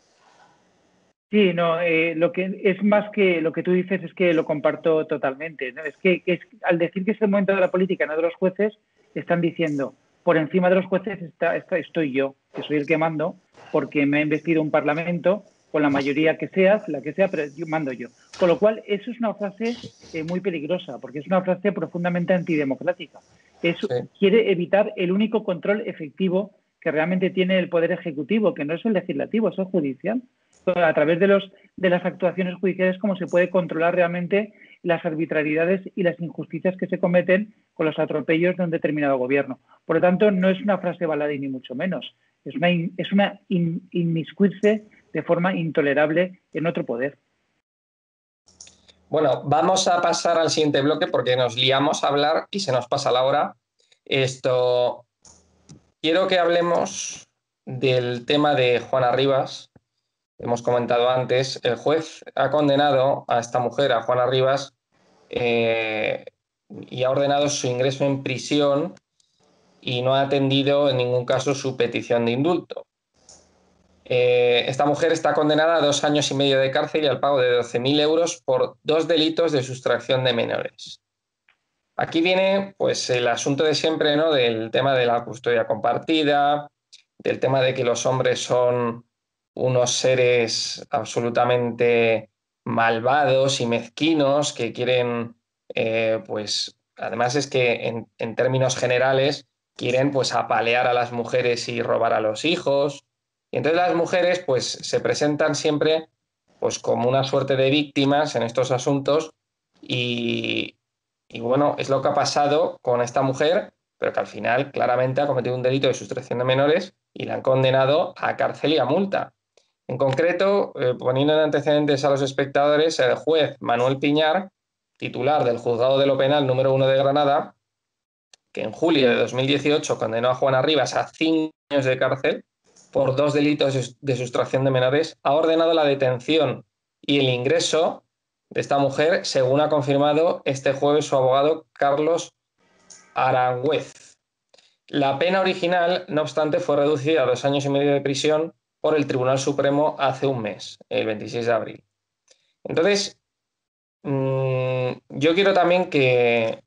Sí, no, lo que es más que lo que tú dices es que lo comparto totalmente, ¿no? Es que al decir que es el momento de la política, no de los jueces, están diciendo, por encima de los jueces estoy yo, que soy el que mando, porque me ha investido un parlamento con la mayoría que sea, la que sea, pero yo mando yo. Con lo cual, eso es una frase muy peligrosa, porque es una frase profundamente antidemocrática. Quiere evitar el único control efectivo que realmente tiene el Poder Ejecutivo, que no es el legislativo, es el judicial. A través de las actuaciones judiciales, cómo se puede controlar realmente las arbitrariedades y las injusticias que se cometen con los atropellos de un determinado gobierno. Por lo tanto, no es una frase baladí ni mucho menos. Es una inmiscuirse de forma intolerable en otro poder. Bueno, vamos a pasar al siguiente bloque porque nos liamos a hablar y se nos pasa la hora. Quiero que hablemos del tema de Juana Rivas. Hemos comentado antes, el juez ha condenado a esta mujer, a Juana Rivas, y ha ordenado su ingreso en prisión y no ha atendido en ningún caso su petición de indulto. Esta mujer está condenada a 2 años y medio de cárcel y al pago de 12.000 euros por 2 delitos de sustracción de menores. Aquí viene pues el asunto de siempre, ¿no? Del tema de la custodia compartida, del tema de que los hombres son unos seres absolutamente malvados y mezquinos que quieren, pues además es que en términos generales quieren pues apalear a las mujeres y robar a los hijos. Y entonces las mujeres pues se presentan siempre pues como una suerte de víctimas en estos asuntos y bueno, es lo que ha pasado con esta mujer, pero que al final claramente ha cometido un delito de sustracción de menores y la han condenado a cárcel y a multa. En concreto, poniendo en antecedentes a los espectadores, el juez Manuel Piñar, titular del Juzgado de lo Penal número 1 de Granada, que en julio de 2018 condenó a Juana Rivas a 5 años de cárcel por 2 delitos de sustracción de menores, ha ordenado la detención y el ingreso de esta mujer, según ha confirmado este jueves su abogado Carlos Arangüez. La pena original, no obstante, fue reducida a 2 años y medio de prisión por el Tribunal Supremo hace un mes, el 26 de abril. Entonces, yo quiero también que,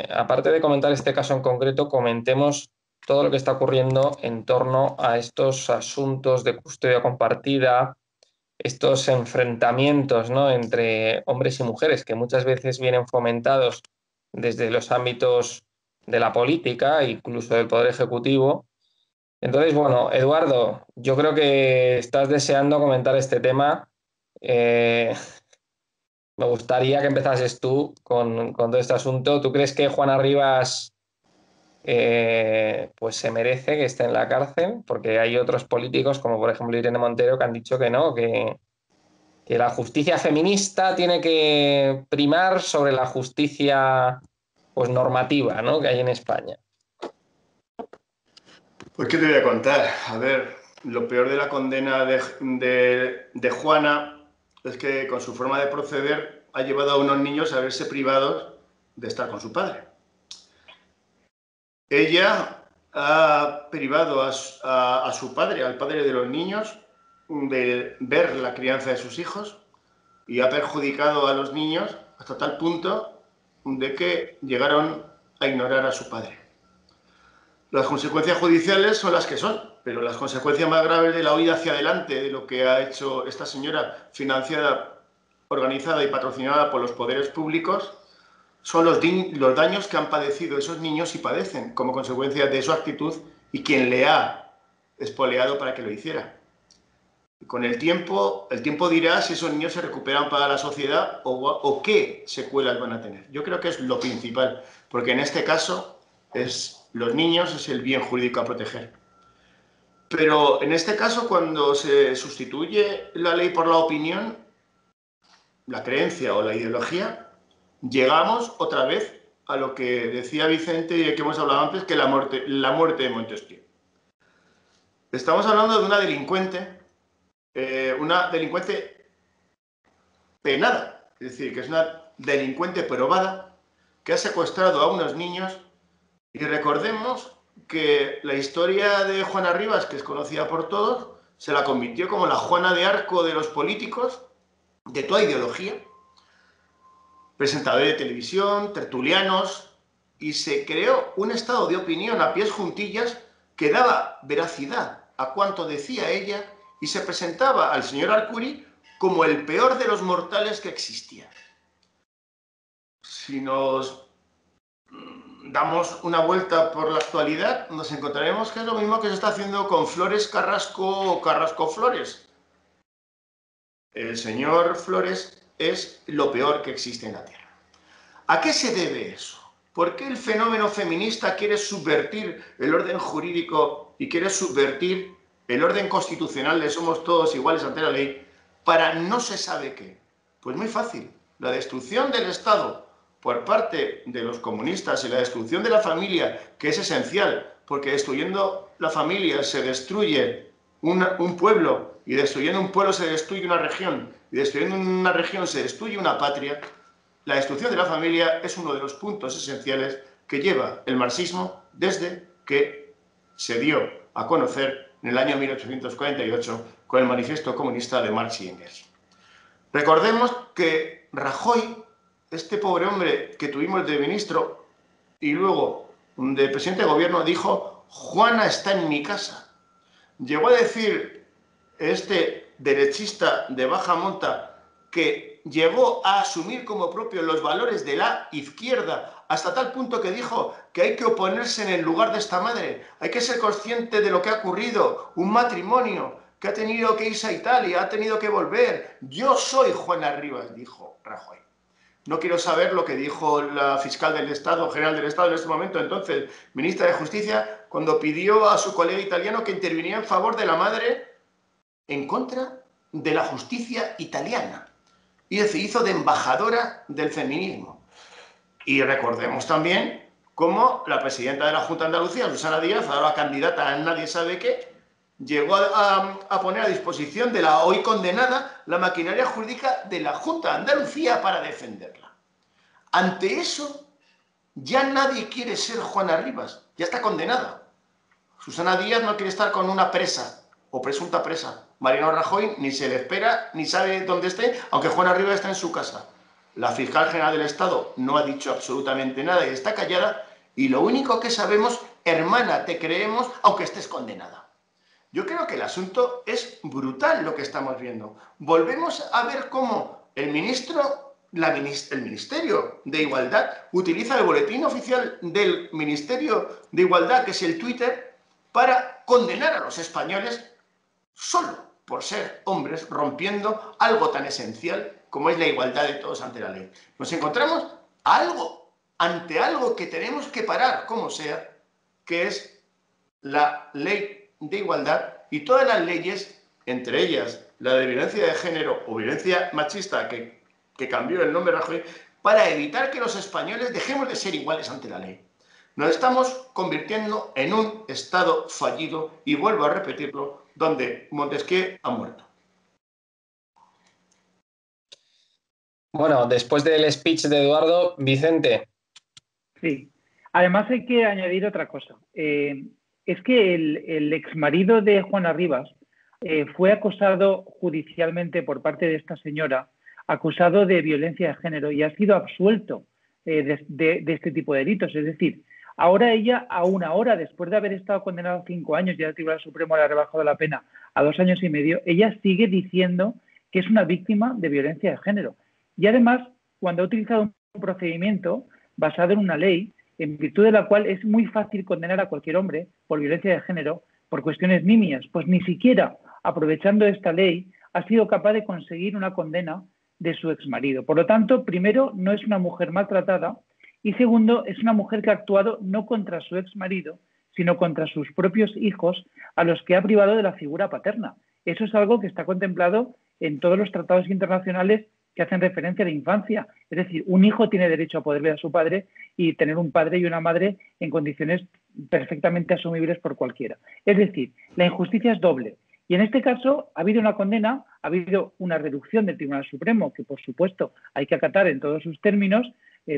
aparte de comentar este caso en concreto, comentemos todo lo que está ocurriendo en torno a estos asuntos de custodia compartida, estos enfrentamientos, ¿no?, entre hombres y mujeres, que muchas veces vienen fomentados desde los ámbitos de la política, incluso del Poder Ejecutivo. Entonces, bueno, Eduardo, yo creo que estás deseando comentar este tema. Me gustaría que empezases tú con todo este asunto. ¿Tú crees que Juana Rivas pues se merece que esté en la cárcel? Porque hay otros políticos, como por ejemplo Irene Montero, que han dicho que no, que la justicia feminista tiene que primar sobre la justicia pues normativa, ¿no?, que hay en España. Pues, ¿qué te voy a contar? A ver, lo peor de la condena de Juana es que con su forma de proceder ha llevado a unos niños a verse privados de estar con su padre. Ella ha privado a su padre, al padre de los niños, de ver la crianza de sus hijos y ha perjudicado a los niños hasta tal punto de que llegaron a ignorar a su padre. Las consecuencias judiciales son las que son, pero las consecuencias más graves de la huida hacia adelante de lo que ha hecho esta señora, financiada, organizada y patrocinada por los poderes públicos, son los daños que han padecido esos niños y padecen como consecuencia de su actitud y quien le ha espoleado para que lo hiciera. Con el tiempo dirá si esos niños se recuperan para la sociedad o qué secuelas van a tener. Yo creo que es lo principal, porque en este caso los niños es el bien jurídico a proteger. Pero en este caso, cuando se sustituye la ley por la opinión, la creencia o la ideología, llegamos otra vez a lo que decía Vicente y que hemos hablado antes, que la muerte de Montesquieu. Estamos hablando de una delincuente penada, es decir, que es una delincuente probada, que ha secuestrado a unos niños. Y recordemos que la historia de Juana Rivas, que es conocida por todos, se la convirtió como la Juana de Arco de los políticos, de toda ideología, presentadores de televisión, tertulianos, y se creó un estado de opinión a pies juntillas que daba veracidad a cuanto decía ella y se presentaba al señor Arcuri como el peor de los mortales que existía. Si nos damos una vuelta por la actualidad, nos encontraremos que es lo mismo que se está haciendo con Flores Carrasco o Carrasco Flores. El señor Flores es lo peor que existe en la Tierra. ¿A qué se debe eso? ¿Por qué el fenómeno feminista quiere subvertir el orden jurídico y quiere subvertir el orden constitucional de somos todos iguales ante la ley para no se sabe qué? Pues muy fácil. La destrucción del Estado por parte de los comunistas y la destrucción de la familia, que es esencial, porque destruyendo la familia se destruye un pueblo, y destruyendo un pueblo se destruye una región, y destruyendo una región se destruye una patria. La destrucción de la familia es uno de los puntos esenciales que lleva el marxismo desde que se dio a conocer en el año 1848 con el Manifiesto Comunista de Marx y Engels. Recordemos que Rajoy, este pobre hombre que tuvimos de ministro y luego de presidente de gobierno, dijo: Juana está en mi casa. Llegó a decir este derechista de baja monta que llegó a asumir como propio los valores de la izquierda hasta tal punto que dijo que hay que oponerse en el lugar de esta madre, hay que ser consciente de lo que ha ocurrido, un matrimonio que ha tenido que irse a Italia, ha tenido que volver. Yo soy Juana Rivas, dijo Rajoy. No quiero saber lo que dijo la fiscal del Estado, general del Estado en este momento, entonces ministra de Justicia, cuando pidió a su colega italiano que interviniera en favor de la madre en contra de la justicia italiana. Y se hizo de embajadora del feminismo. Y recordemos también cómo la presidenta de la Junta de Andalucía, Susana Díaz, ahora candidata a nadie sabe qué, llegó a poner a disposición de la hoy condenada la maquinaria jurídica de la Junta de Andalucía para defenderla. Ante eso, ya nadie quiere ser Juana Rivas, ya está condenada. Susana Díaz no quiere estar con una presa o presunta presa. Mariano Rajoy ni se le espera ni sabe dónde esté, aunque Juana Rivas está en su casa. La fiscal general del Estado no ha dicho absolutamente nada y está callada, y lo único que sabemos, hermana, te creemos aunque estés condenada. Yo creo que el asunto es brutal lo que estamos viendo. Volvemos a ver cómo el Ministerio de Igualdad utiliza el boletín oficial del Ministerio de Igualdad, que es el Twitter, para condenar a los españoles solo por ser hombres, rompiendo algo tan esencial como es la igualdad de todos ante la ley. Nos encontramos ante algo que tenemos que parar, como sea, que es la ley de igualdad y todas las leyes, entre ellas la de violencia de género o violencia machista, que cambió el nombre de Rajoy, para evitar que los españoles dejemos de ser iguales ante la ley. Nos estamos convirtiendo en un Estado fallido, y vuelvo a repetirlo, donde Montesquieu ha muerto. Bueno, después del speech de Eduardo, Vicente. Sí. Además hay que añadir otra cosa. Es que el exmarido de Juana Rivas fue acusado judicialmente por parte de esta señora, acusado de violencia de género, y ha sido absuelto de este tipo de delitos. Es decir, ahora ella, a una hora después de haber estado condenada a 5 años, ya el Tribunal Supremo le ha rebajado la pena a 2 años y medio, ella sigue diciendo que es una víctima de violencia de género. Y además, cuando ha utilizado un procedimiento basado en una ley, en virtud de la cual es muy fácil condenar a cualquier hombre por violencia de género por cuestiones nimias, pues ni siquiera aprovechando esta ley ha sido capaz de conseguir una condena de su exmarido. Por lo tanto, primero, no es una mujer maltratada, y segundo, es una mujer que ha actuado no contra su exmarido, sino contra sus propios hijos, a los que ha privado de la figura paterna. Eso es algo que está contemplado en todos los tratados internacionales que hacen referencia a la infancia. Es decir, un hijo tiene derecho a poder ver a su padre y tener un padre y una madre en condiciones perfectamente asumibles por cualquiera. Es decir, la injusticia es doble. Y en este caso ha habido una condena, ha habido una reducción del Tribunal Supremo, que por supuesto hay que acatar en todos sus términos,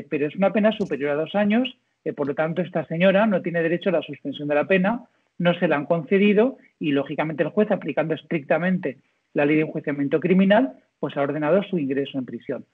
pero es una pena superior a 2 años, por lo tanto esta señora no tiene derecho a la suspensión de la pena, no se la han concedido y lógicamente el juez, aplicando estrictamente la ley de enjuiciamiento criminal, pues ha ordenado su ingreso en prisión.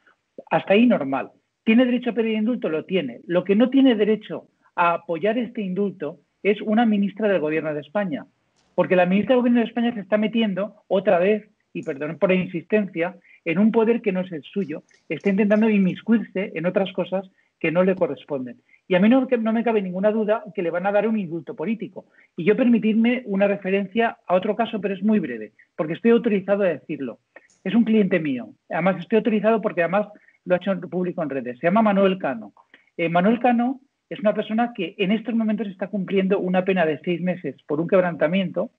Hasta ahí normal. ¿Tiene derecho a pedir indulto? Lo tiene. Lo que no tiene derecho a apoyar este indulto es una ministra del Gobierno de España, porque la ministra del Gobierno de España se está metiendo otra vez, y perdón por la insistencia, en un poder que no es el suyo, está intentando inmiscuirse en otras cosas que no le corresponden. Y a mí no me cabe ninguna duda que le van a dar un indulto político. Y yo permitirme una referencia a otro caso, pero es muy breve, porque estoy autorizado a decirlo. Es un cliente mío. Además, estoy autorizado porque además lo ha hecho público en redes. Se llama Manuel Cano. Manuel Cano es una persona que en estos momentos está cumpliendo una pena de 6 meses por un quebrantamiento,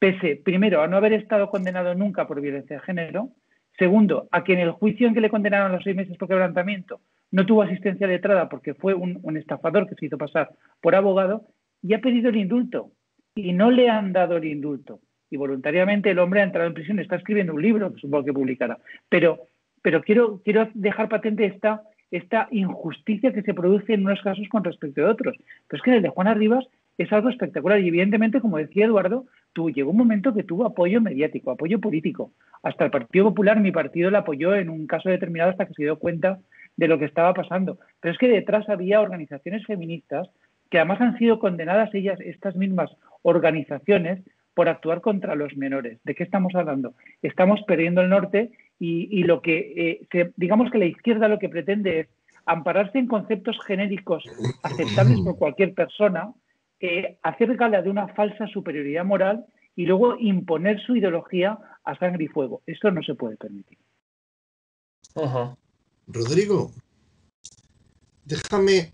pese, primero, a no haber estado condenado nunca por violencia de género, segundo, a que en el juicio en que le condenaron a los 6 meses por quebrantamiento no tuvo asistencia letrada porque fue un estafador que se hizo pasar por abogado, y ha pedido el indulto. Y no le han dado el indulto. Y voluntariamente el hombre ha entrado en prisión, está escribiendo un libro, que supongo que publicará. Pero quiero dejar patente esta injusticia que se produce en unos casos con respecto a otros. Pero es que el de Juana Rivas es algo espectacular. Y evidentemente, como decía Eduardo, llegó un momento que tuvo apoyo mediático, apoyo político. Hasta el Partido Popular, mi partido, la apoyó en un caso determinado hasta que se dio cuenta de lo que estaba pasando. Pero es que detrás había organizaciones feministas que además han sido condenadas estas mismas organizaciones, por actuar contra los menores. ¿De qué estamos hablando? Estamos perdiendo el norte y lo que digamos que la izquierda lo que pretende es ampararse en conceptos genéricos aceptables por cualquier persona, hacer gala de una falsa superioridad moral y luego imponer su ideología a sangre y fuego. Esto no se puede permitir. Rodrigo, déjame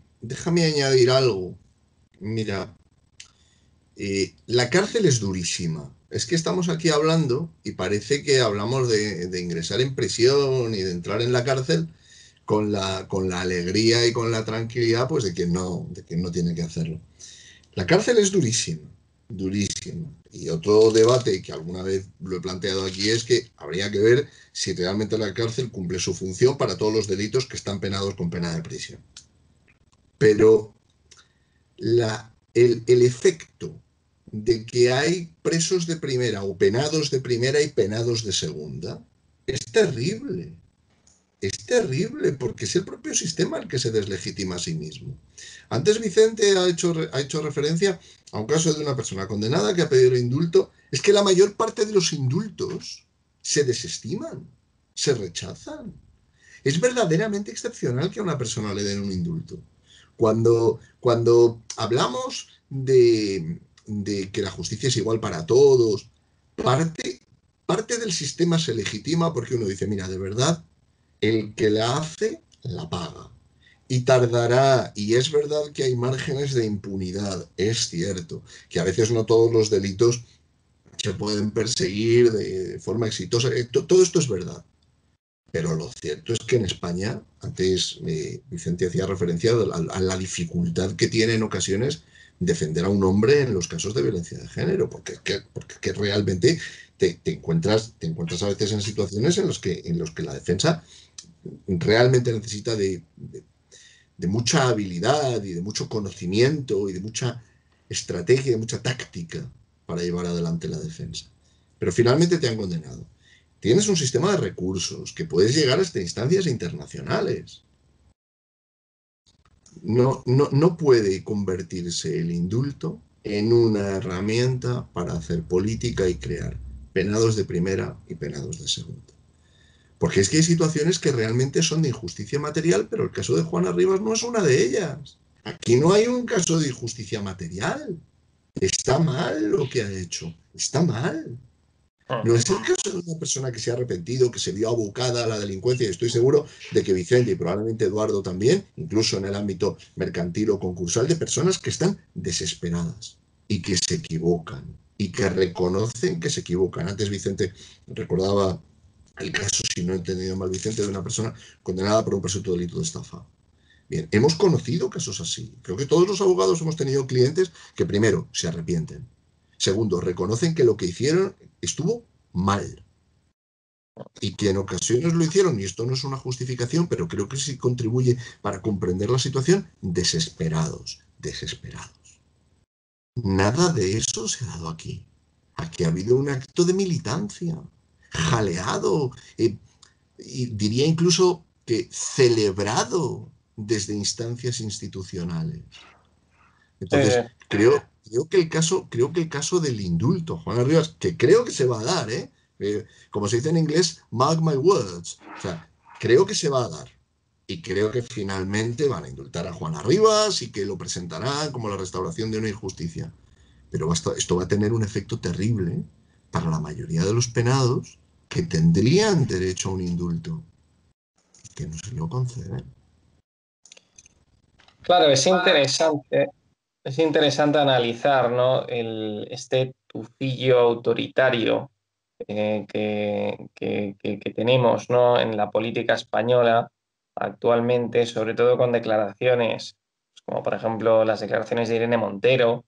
añadir algo. Mira, la cárcel es durísima. Es que estamos aquí hablando y parece que hablamos de ingresar en prisión y de entrar en la cárcel con la alegría y con la tranquilidad, pues de quien no tiene que hacerlo. La cárcel es durísima, durísima. Y otro debate que alguna vez lo he planteado aquí es que habría que ver si realmente la cárcel cumple su función para todos los delitos que están penados con pena de prisión. Pero el efecto de que hay presos de primera o penados de primera y penados de segunda es terrible. Es terrible porque es el propio sistema el que se deslegitima a sí mismo. Antes Vicente ha hecho referencia a un caso de una persona condenada que ha pedido el indulto. Es que la mayor parte de los indultos se desestiman, se rechazan. Es verdaderamente excepcional que a una persona le den un indulto. Cuando hablamos de que la justicia es igual para todos, parte del sistema se legitima porque uno dice, mira, de verdad, el que la hace, la paga. Y tardará, y es verdad que hay márgenes de impunidad, es cierto, que a veces no todos los delitos se pueden perseguir de forma exitosa, todo esto es verdad. Pero lo cierto es que en España, antes Vicente hacía referencia a la dificultad que tiene en ocasiones defender a un hombre en los casos de violencia de género, porque realmente te encuentras a veces en situaciones en los que la defensa realmente necesita de mucha habilidad y de mucho conocimiento y de mucha estrategia, de mucha táctica para llevar adelante la defensa. Pero finalmente te han condenado. Tienes un sistema de recursos que puedes llegar hasta instancias internacionales. No puede convertirse el indulto en una herramienta para hacer política y crear penados de primera y penados de segunda. Porque es que hay situaciones que realmente son de injusticia material, pero el caso de Juana Rivas no es una de ellas. Aquí no hay un caso de injusticia material. Está mal lo que ha hecho. Está mal. No es el caso de una persona que se ha arrepentido, que se vio abocada a la delincuencia, y estoy seguro de que Vicente y probablemente Eduardo también, incluso en el ámbito mercantil o concursal, de personas que están desesperadas y que se equivocan y que reconocen que se equivocan. Antes Vicente recordaba el caso, si no he entendido mal Vicente, de una persona condenada por un presunto delito de estafa. Bien, hemos conocido casos así. Creo que todos los abogados hemos tenido clientes que primero se arrepienten. Segundo, reconocen que lo que hicieron estuvo mal y que en ocasiones lo hicieron, y esto no es una justificación, pero creo que sí contribuye para comprender la situación, desesperados. Nada de eso se ha dado aquí. Aquí ha habido un acto de militancia, jaleado, y diría incluso que celebrado desde instancias institucionales. Entonces, creo que el caso del indulto, Juana Rivas, que creo que se va a dar, como se dice en inglés, mark my words, o sea, creo que se va a dar. Y creo que finalmente van a indultar a Juana Rivas y que lo presentarán como la restauración de una injusticia. Pero esto va a tener un efecto terrible para la mayoría de los penados que tendrían derecho a un indulto y que no se lo conceden. Claro, es interesante. Es interesante analizar, ¿no? Este tufillo autoritario que tenemos, ¿no? En la política española actualmente, sobre todo con declaraciones, como por ejemplo las declaraciones de Irene Montero,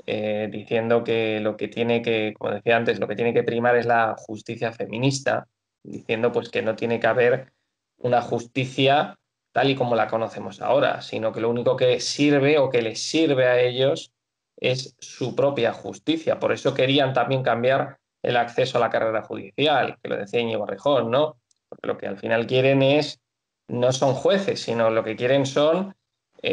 diciendo que lo que tiene que, como decía antes, lo que tiene que primar es la justicia feminista, diciendo pues que no tiene que haber una justicia tal y como la conocemos ahora, sino que lo único que sirve o que les sirve a ellos es su propia justicia. Por eso querían también cambiar el acceso a la carrera judicial, que lo decía Íñigo Errejón, ¿no? Porque lo que al final quieren no son jueces, sino lo que quieren son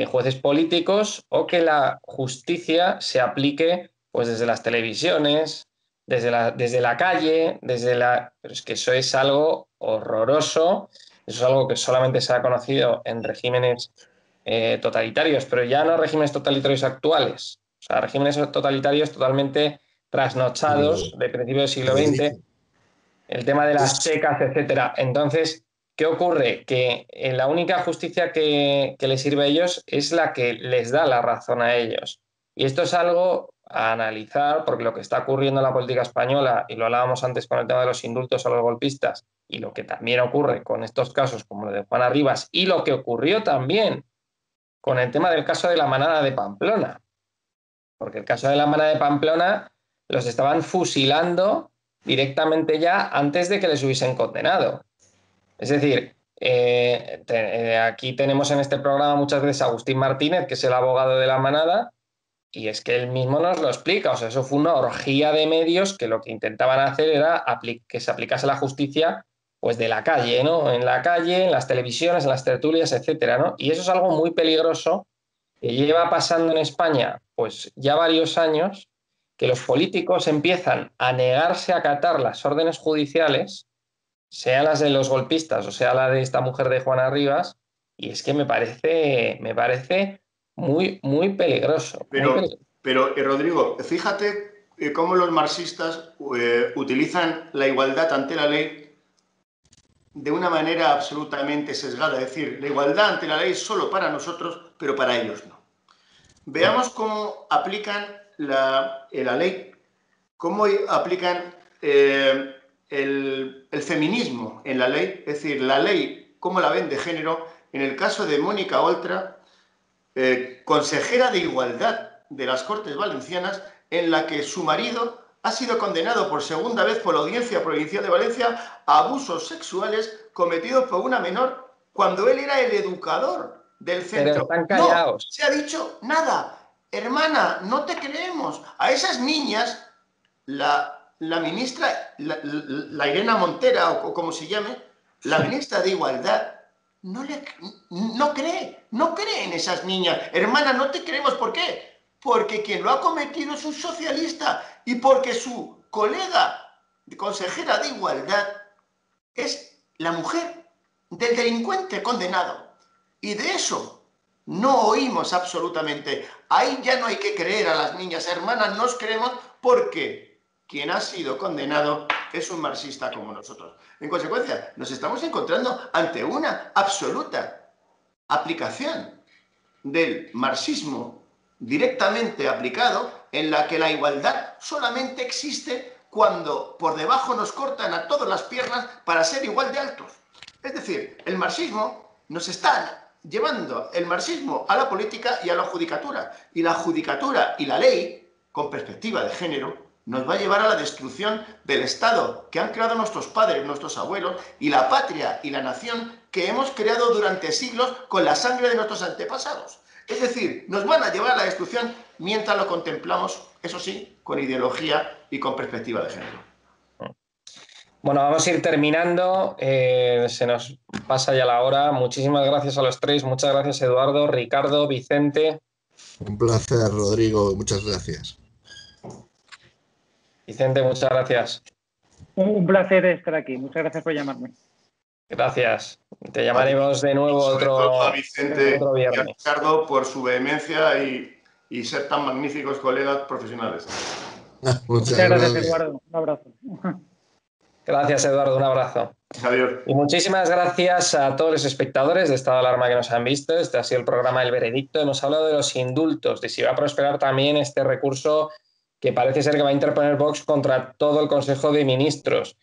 jueces políticos, o que la justicia se aplique pues desde las televisiones, desde la calle, Pero es que eso es algo horroroso. Eso es algo que solamente se ha conocido en regímenes totalitarios, pero ya no regímenes totalitarios actuales, o sea, regímenes totalitarios totalmente trasnochados de principios del siglo XX, el tema de las checas, etcétera. Entonces, ¿qué ocurre? Que la única justicia que les sirve a ellos es la que les da la razón a ellos. Y esto es algo a analizar, porque lo que está ocurriendo en la política española, y lo hablábamos antes con el tema de los indultos a los golpistas, y lo que también ocurre con estos casos como lo de Juana Rivas, y lo que ocurrió también con el tema del caso de la manada de Pamplona. Porque el caso de la manada de Pamplona los estaban fusilando directamente ya antes de que les hubiesen condenado. Es decir, aquí tenemos en este programa muchas veces a Agustín Martínez, que es el abogado de la manada, y es que él mismo nos lo explica. O sea, eso fue una orgía de medios que lo que intentaban hacer era que se aplicase la justicia pues de la calle, ¿no? En la calle, en las televisiones, en las tertulias, etcétera, ¿no? Y eso es algo muy peligroso que lleva pasando en España pues ya varios años, que los políticos empiezan a negarse a acatar las órdenes judiciales, sean las de los golpistas o sea la de esta mujer de Juana Rivas, y es que me parece muy, muy peligroso. Pero Rodrigo, fíjate cómo los marxistas utilizan la igualdad ante la ley de una manera absolutamente sesgada. Es decir, la igualdad ante la ley es solo para nosotros, pero para ellos no. Veamos cómo aplican la ley, cómo aplican el feminismo en la ley, es decir, la ley, cómo la ven de género, en el caso de Mónica Oltra, consejera de Igualdad de las Cortes Valencianas, en la que su marido ha sido condenado por segunda vez por la Audiencia Provincial de Valencia a abusos sexuales cometidos por una menor cuando él era el educador del centro. Pero están callados. No se ha dicho nada. Hermana, no te creemos. A esas niñas, la ministra, la Irene Montera, o como se llame, la ministra de Igualdad, no cree en esas niñas. Hermana, no te creemos. ¿Por qué? Porque quien lo ha cometido es un socialista y porque su colega consejera de Igualdad es la mujer del delincuente condenado. Y de eso no oímos absolutamente. Ahí ya no hay que creer a las niñas. Hermanas, nos creemos porque quien ha sido condenado es un marxista como nosotros. En consecuencia, nos estamos encontrando ante una absoluta aplicación del marxismo directamente aplicado, en la que la igualdad solamente existe cuando por debajo nos cortan a todas las piernas para ser igual de altos. Es decir, el marxismo nos está llevando el marxismo a la política y a la judicatura. Y la judicatura y la ley, con perspectiva de género, nos va a llevar a la destrucción del Estado que han creado nuestros padres, nuestros abuelos, y la patria y la nación que hemos creado durante siglos con la sangre de nuestros antepasados. Es decir, nos van a llevar a la destrucción mientras lo contemplamos, eso sí, con ideología y con perspectiva de género. Bueno, vamos a ir terminando. Se nos pasa ya la hora. Muchísimas gracias a los tres. Muchas gracias, Eduardo, Ricardo, Vicente. Un placer, Rodrigo. Muchas gracias. Vicente, muchas gracias. Un placer estar aquí. Muchas gracias por llamarme. Gracias. Te llamaremos de nuevo a Vicente otro viernes. Y a Ricardo por su vehemencia y ser tan magníficos colegas profesionales. Muchas gracias, Eduardo. Un abrazo. Gracias, Eduardo. Un abrazo. Adiós. Y muchísimas gracias a todos los espectadores de Estado de Alarma que nos han visto. Este ha sido el programa El Veredicto. Hemos hablado de los indultos, de si va a prosperar también este recurso que parece ser que va a interponer Vox contra todo el Consejo de Ministros.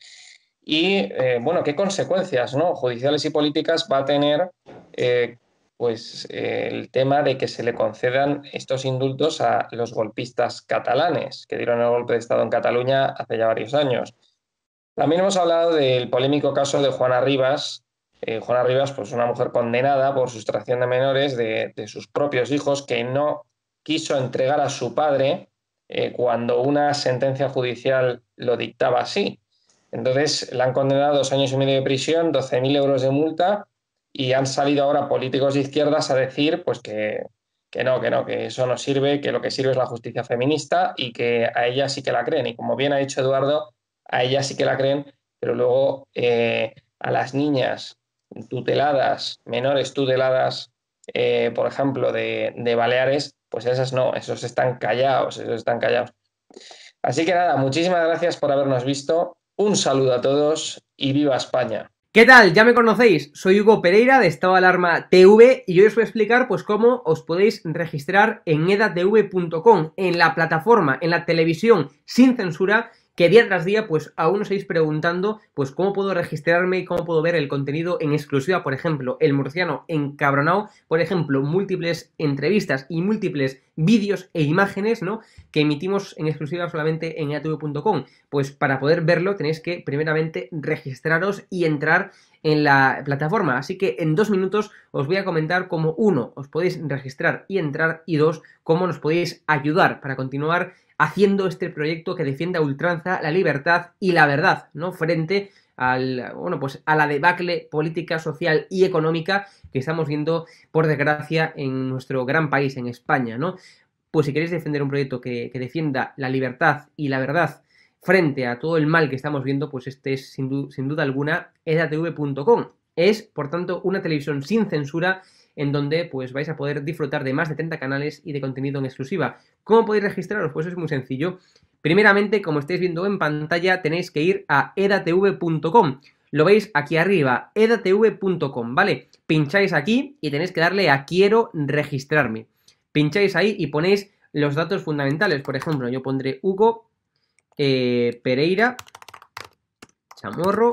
Y, bueno, qué consecuencias, ¿no?, judiciales y políticas va a tener el tema de que se le concedan estos indultos a los golpistas catalanes que dieron el golpe de Estado en Cataluña hace ya varios años. También hemos hablado del polémico caso de Juana Rivas. Juana Rivas, pues una mujer condenada por sustracción de menores de sus propios hijos, que no quiso entregar a su padre cuando una sentencia judicial lo dictaba así. Entonces la han condenado a 2 años y medio de prisión, 12.000 euros de multa, y han salido ahora políticos de izquierdas a decir pues que eso no sirve, que lo que sirve es la justicia feminista y que a ella sí que la creen. Y como bien ha dicho Eduardo, a ella sí que la creen, pero luego a las niñas tuteladas, menores tuteladas, por ejemplo, de Baleares, pues esas no, esos están callados. Así que nada, muchísimas gracias por habernos visto. Un saludo a todos y ¡viva España! ¿Qué tal? Ya me conocéis, soy Hugo Pereira de Estado de Alarma TV y hoy os voy a explicar pues cómo os podéis registrar en edatv.com, en la plataforma, en la televisión sin censura, que día tras día pues aún os seguís preguntando pues cómo puedo registrarme y cómo puedo ver el contenido en exclusiva. Por ejemplo, El Murciano Encabronado, por ejemplo, múltiples entrevistas y múltiples vídeos e imágenes, ¿no?, que emitimos en exclusiva solamente en edatv.com. Pues para poder verlo tenéis que primeramente registraros y entrar en la plataforma. Así que en 2 minutos os voy a comentar cómo, 1, os podéis registrar y entrar, y 2, cómo nos podéis ayudar para continuar haciendo este proyecto que defiende a ultranza la libertad y la verdad, ¿no?, frente a la debacle política, social y económica que estamos viendo, por desgracia, en nuestro gran país, en España, ¿no? Pues si queréis defender un proyecto que defienda la libertad y la verdad frente a todo el mal que estamos viendo, pues este es sin duda alguna edatv.com. Es, por tanto, una televisión sin censura en donde pues vais a poder disfrutar de más de 30 canales y de contenido en exclusiva. ¿Cómo podéis registraros? Pues es muy sencillo. Primeramente, como estáis viendo en pantalla, tenéis que ir a edatv.com. Lo veis aquí arriba, edatv.com, ¿vale? Pincháis aquí y tenéis que darle a quiero registrarme. Pincháis ahí y ponéis los datos fundamentales. Por ejemplo, yo pondré Hugo Pereira Chamorro.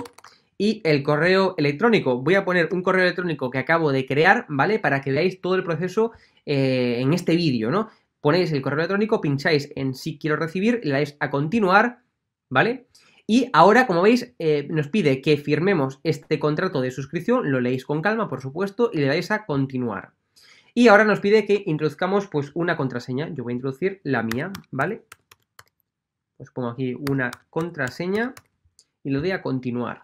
Y el correo electrónico. Voy a poner un correo electrónico que acabo de crear, ¿vale? Para que veáis todo el proceso en este vídeo, ¿no? Ponéis el correo electrónico, pincháis en sí quiero recibir, le dais a continuar, ¿vale? Y ahora, como veis, nos pide que firmemos este contrato de suscripción, lo leéis con calma, por supuesto, y le dais a continuar. Y ahora nos pide que introduzcamos, pues, una contraseña. Yo voy a introducir la mía, ¿vale? Pues pongo aquí una contraseña y le doy a continuar.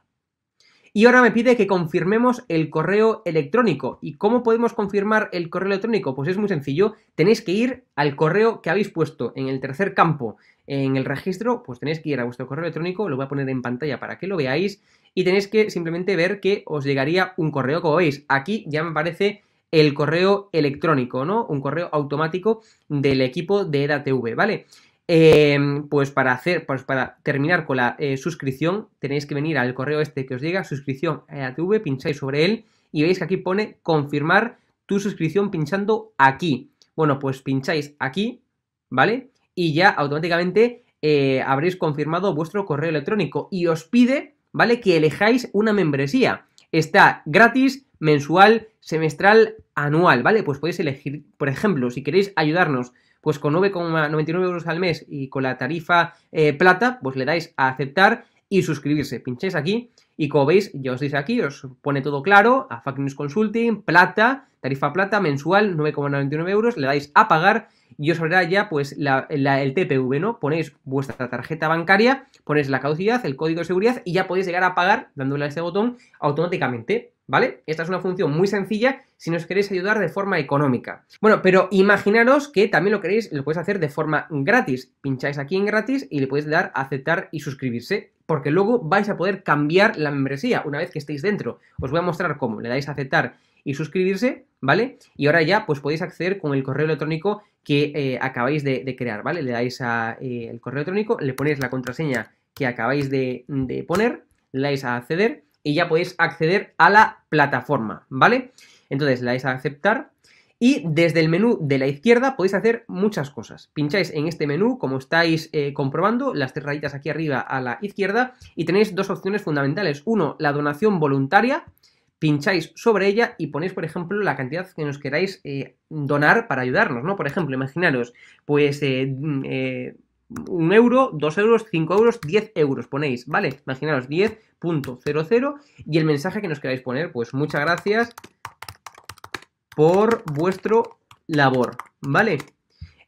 Y ahora me pide que confirmemos el correo electrónico. ¿Y cómo podemos confirmar el correo electrónico? Pues es muy sencillo. Tenéis que ir al correo que habéis puesto en el tercer campo en el registro. Pues tenéis que ir a vuestro correo electrónico. Lo voy a poner en pantalla para que lo veáis. Y tenéis que simplemente ver que os llegaría un correo. Como veis, aquí ya me aparece el correo electrónico, ¿no? Un correo automático del equipo de EDATV, ¿vale? Pues para terminar con la suscripción tenéis que venir al correo este que os llega, suscripción a EDATV, pincháis sobre él y veis que aquí pone confirmar tu suscripción pinchando aquí. Bueno, pues pincháis aquí, ¿vale? Y ya automáticamente habréis confirmado vuestro correo electrónico y os pide, ¿vale? Que elijáis una membresía. Está gratis, mensual, semestral, anual, ¿vale? Pues podéis elegir, por ejemplo, si queréis ayudarnos pues con 9,99 euros al mes y con la tarifa plata, pues le dais a aceptar y suscribirse. Pincháis aquí y como veis, ya os dice aquí, os pone todo claro, a FAQ News Consulting, plata, tarifa plata, mensual, 9,99 euros, le dais a pagar y os abrirá ya pues el TPV, ¿no? Ponéis vuestra tarjeta bancaria, ponéis la caducidad, el código de seguridad y ya podéis llegar a pagar dándole a este botón automáticamente, ¿vale? Esta es una función muy sencilla si nos queréis ayudar de forma económica. Bueno, pero imaginaros que también lo podéis hacer de forma gratis. Pincháis aquí en gratis y le podéis dar a aceptar y suscribirse, porque luego vais a poder cambiar la membresía una vez que estéis dentro. Os voy a mostrar cómo. Le dais a aceptar y suscribirse, ¿vale? Y ahora ya pues podéis acceder con el correo electrónico que acabáis de crear, ¿vale? Le dais a el correo electrónico, le ponéis la contraseña que acabáis de poner, le dais a acceder y ya podéis acceder a la plataforma, ¿vale? Entonces le dais a aceptar y desde el menú de la izquierda podéis hacer muchas cosas. Pincháis en este menú, como estáis comprobando, las tres rayitas aquí arriba a la izquierda y tenéis dos opciones fundamentales. Uno, la donación voluntaria. Pincháis sobre ella y ponéis, por ejemplo, la cantidad que nos queráis donar para ayudarnos, ¿no? Por ejemplo, imaginaros, pues 1 euro, 2 euros, 5 euros, 10 euros ponéis, ¿vale? Imaginaros 10.00 y el mensaje que nos queráis poner, pues muchas gracias por vuestro labor, ¿vale?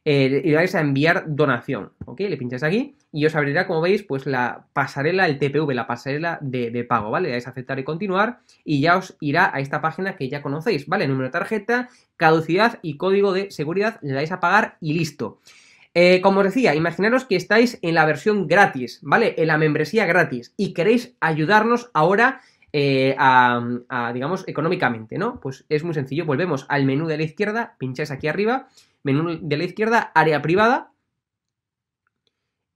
Y vais a enviar donación, ¿ok? Le pincháis aquí y os abrirá, como veis, pues la pasarela, el TPV, la pasarela de pago, ¿vale? Le dais a aceptar y continuar y ya os irá a esta página que ya conocéis, ¿vale? Número de tarjeta, caducidad y código de seguridad, le dais a pagar y listo. Como os decía, imaginaros que estáis en la versión gratis, ¿vale? En la membresía gratis y queréis ayudarnos ahora digamos, económicamente, ¿no? Pues es muy sencillo, volvemos al menú de la izquierda, pincháis aquí arriba, menú de la izquierda, área privada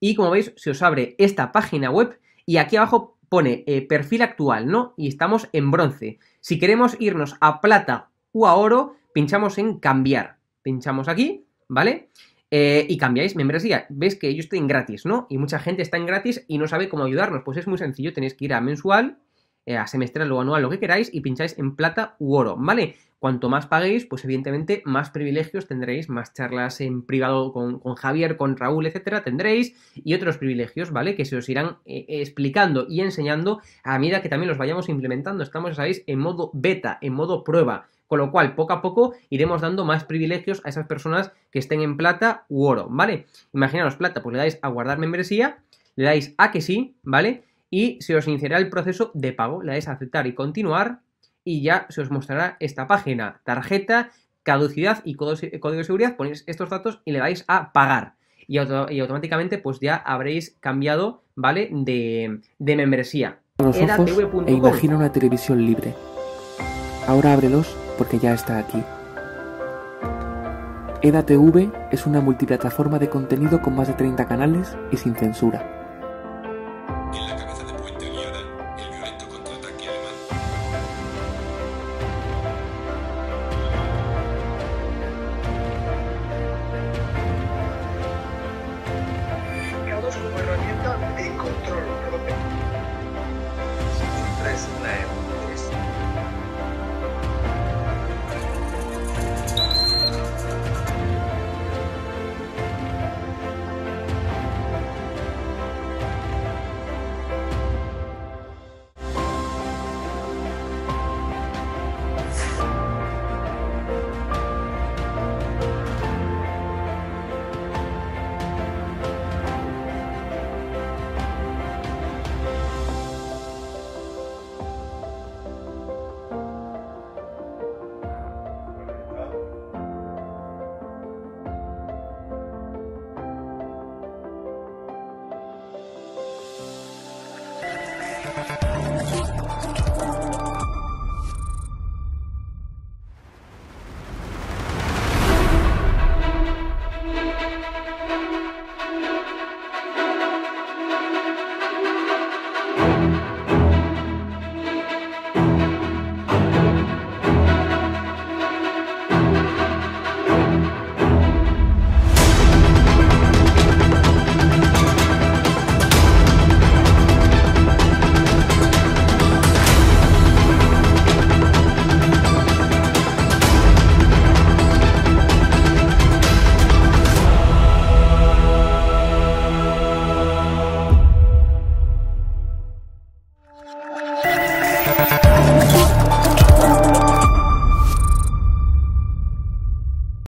y como veis se os abre esta página web y aquí abajo pone perfil actual, ¿no? Y estamos en bronce. Si queremos irnos a plata o a oro, pinchamos en cambiar, pinchamos aquí, ¿vale? Y cambiáis membresía. Ves que yo estoy en gratis, ¿no? Y mucha gente está en gratis y no sabe cómo ayudarnos. Pues es muy sencillo, tenéis que ir a mensual, a semestral o anual, lo que queráis, y pincháis en plata u oro, ¿vale? Cuanto más paguéis, pues evidentemente más privilegios tendréis, más charlas en privado con Javier, con Raúl, etcétera, tendréis, y otros privilegios, ¿vale? Que se os irán explicando y enseñando a medida que también los vayamos implementando. Estamos, ya sabéis, en modo beta, en modo prueba, con lo cual poco a poco iremos dando más privilegios a esas personas que estén en plata u oro, ¿vale? Imaginaos plata, pues le dais a guardar membresía, le dais a que sí, ¿vale? Y se os iniciará el proceso de pago, le dais a aceptar y continuar y ya se os mostrará esta página, tarjeta, caducidad y código de seguridad, ponéis estos datos y le dais a pagar y automáticamente pues ya habréis cambiado, ¿vale? De membresía. Los ojos e imagina una televisión libre. Ahora ábrelos porque ya está aquí. EDATV es una multiplataforma de contenido con más de 30 canales y sin censura.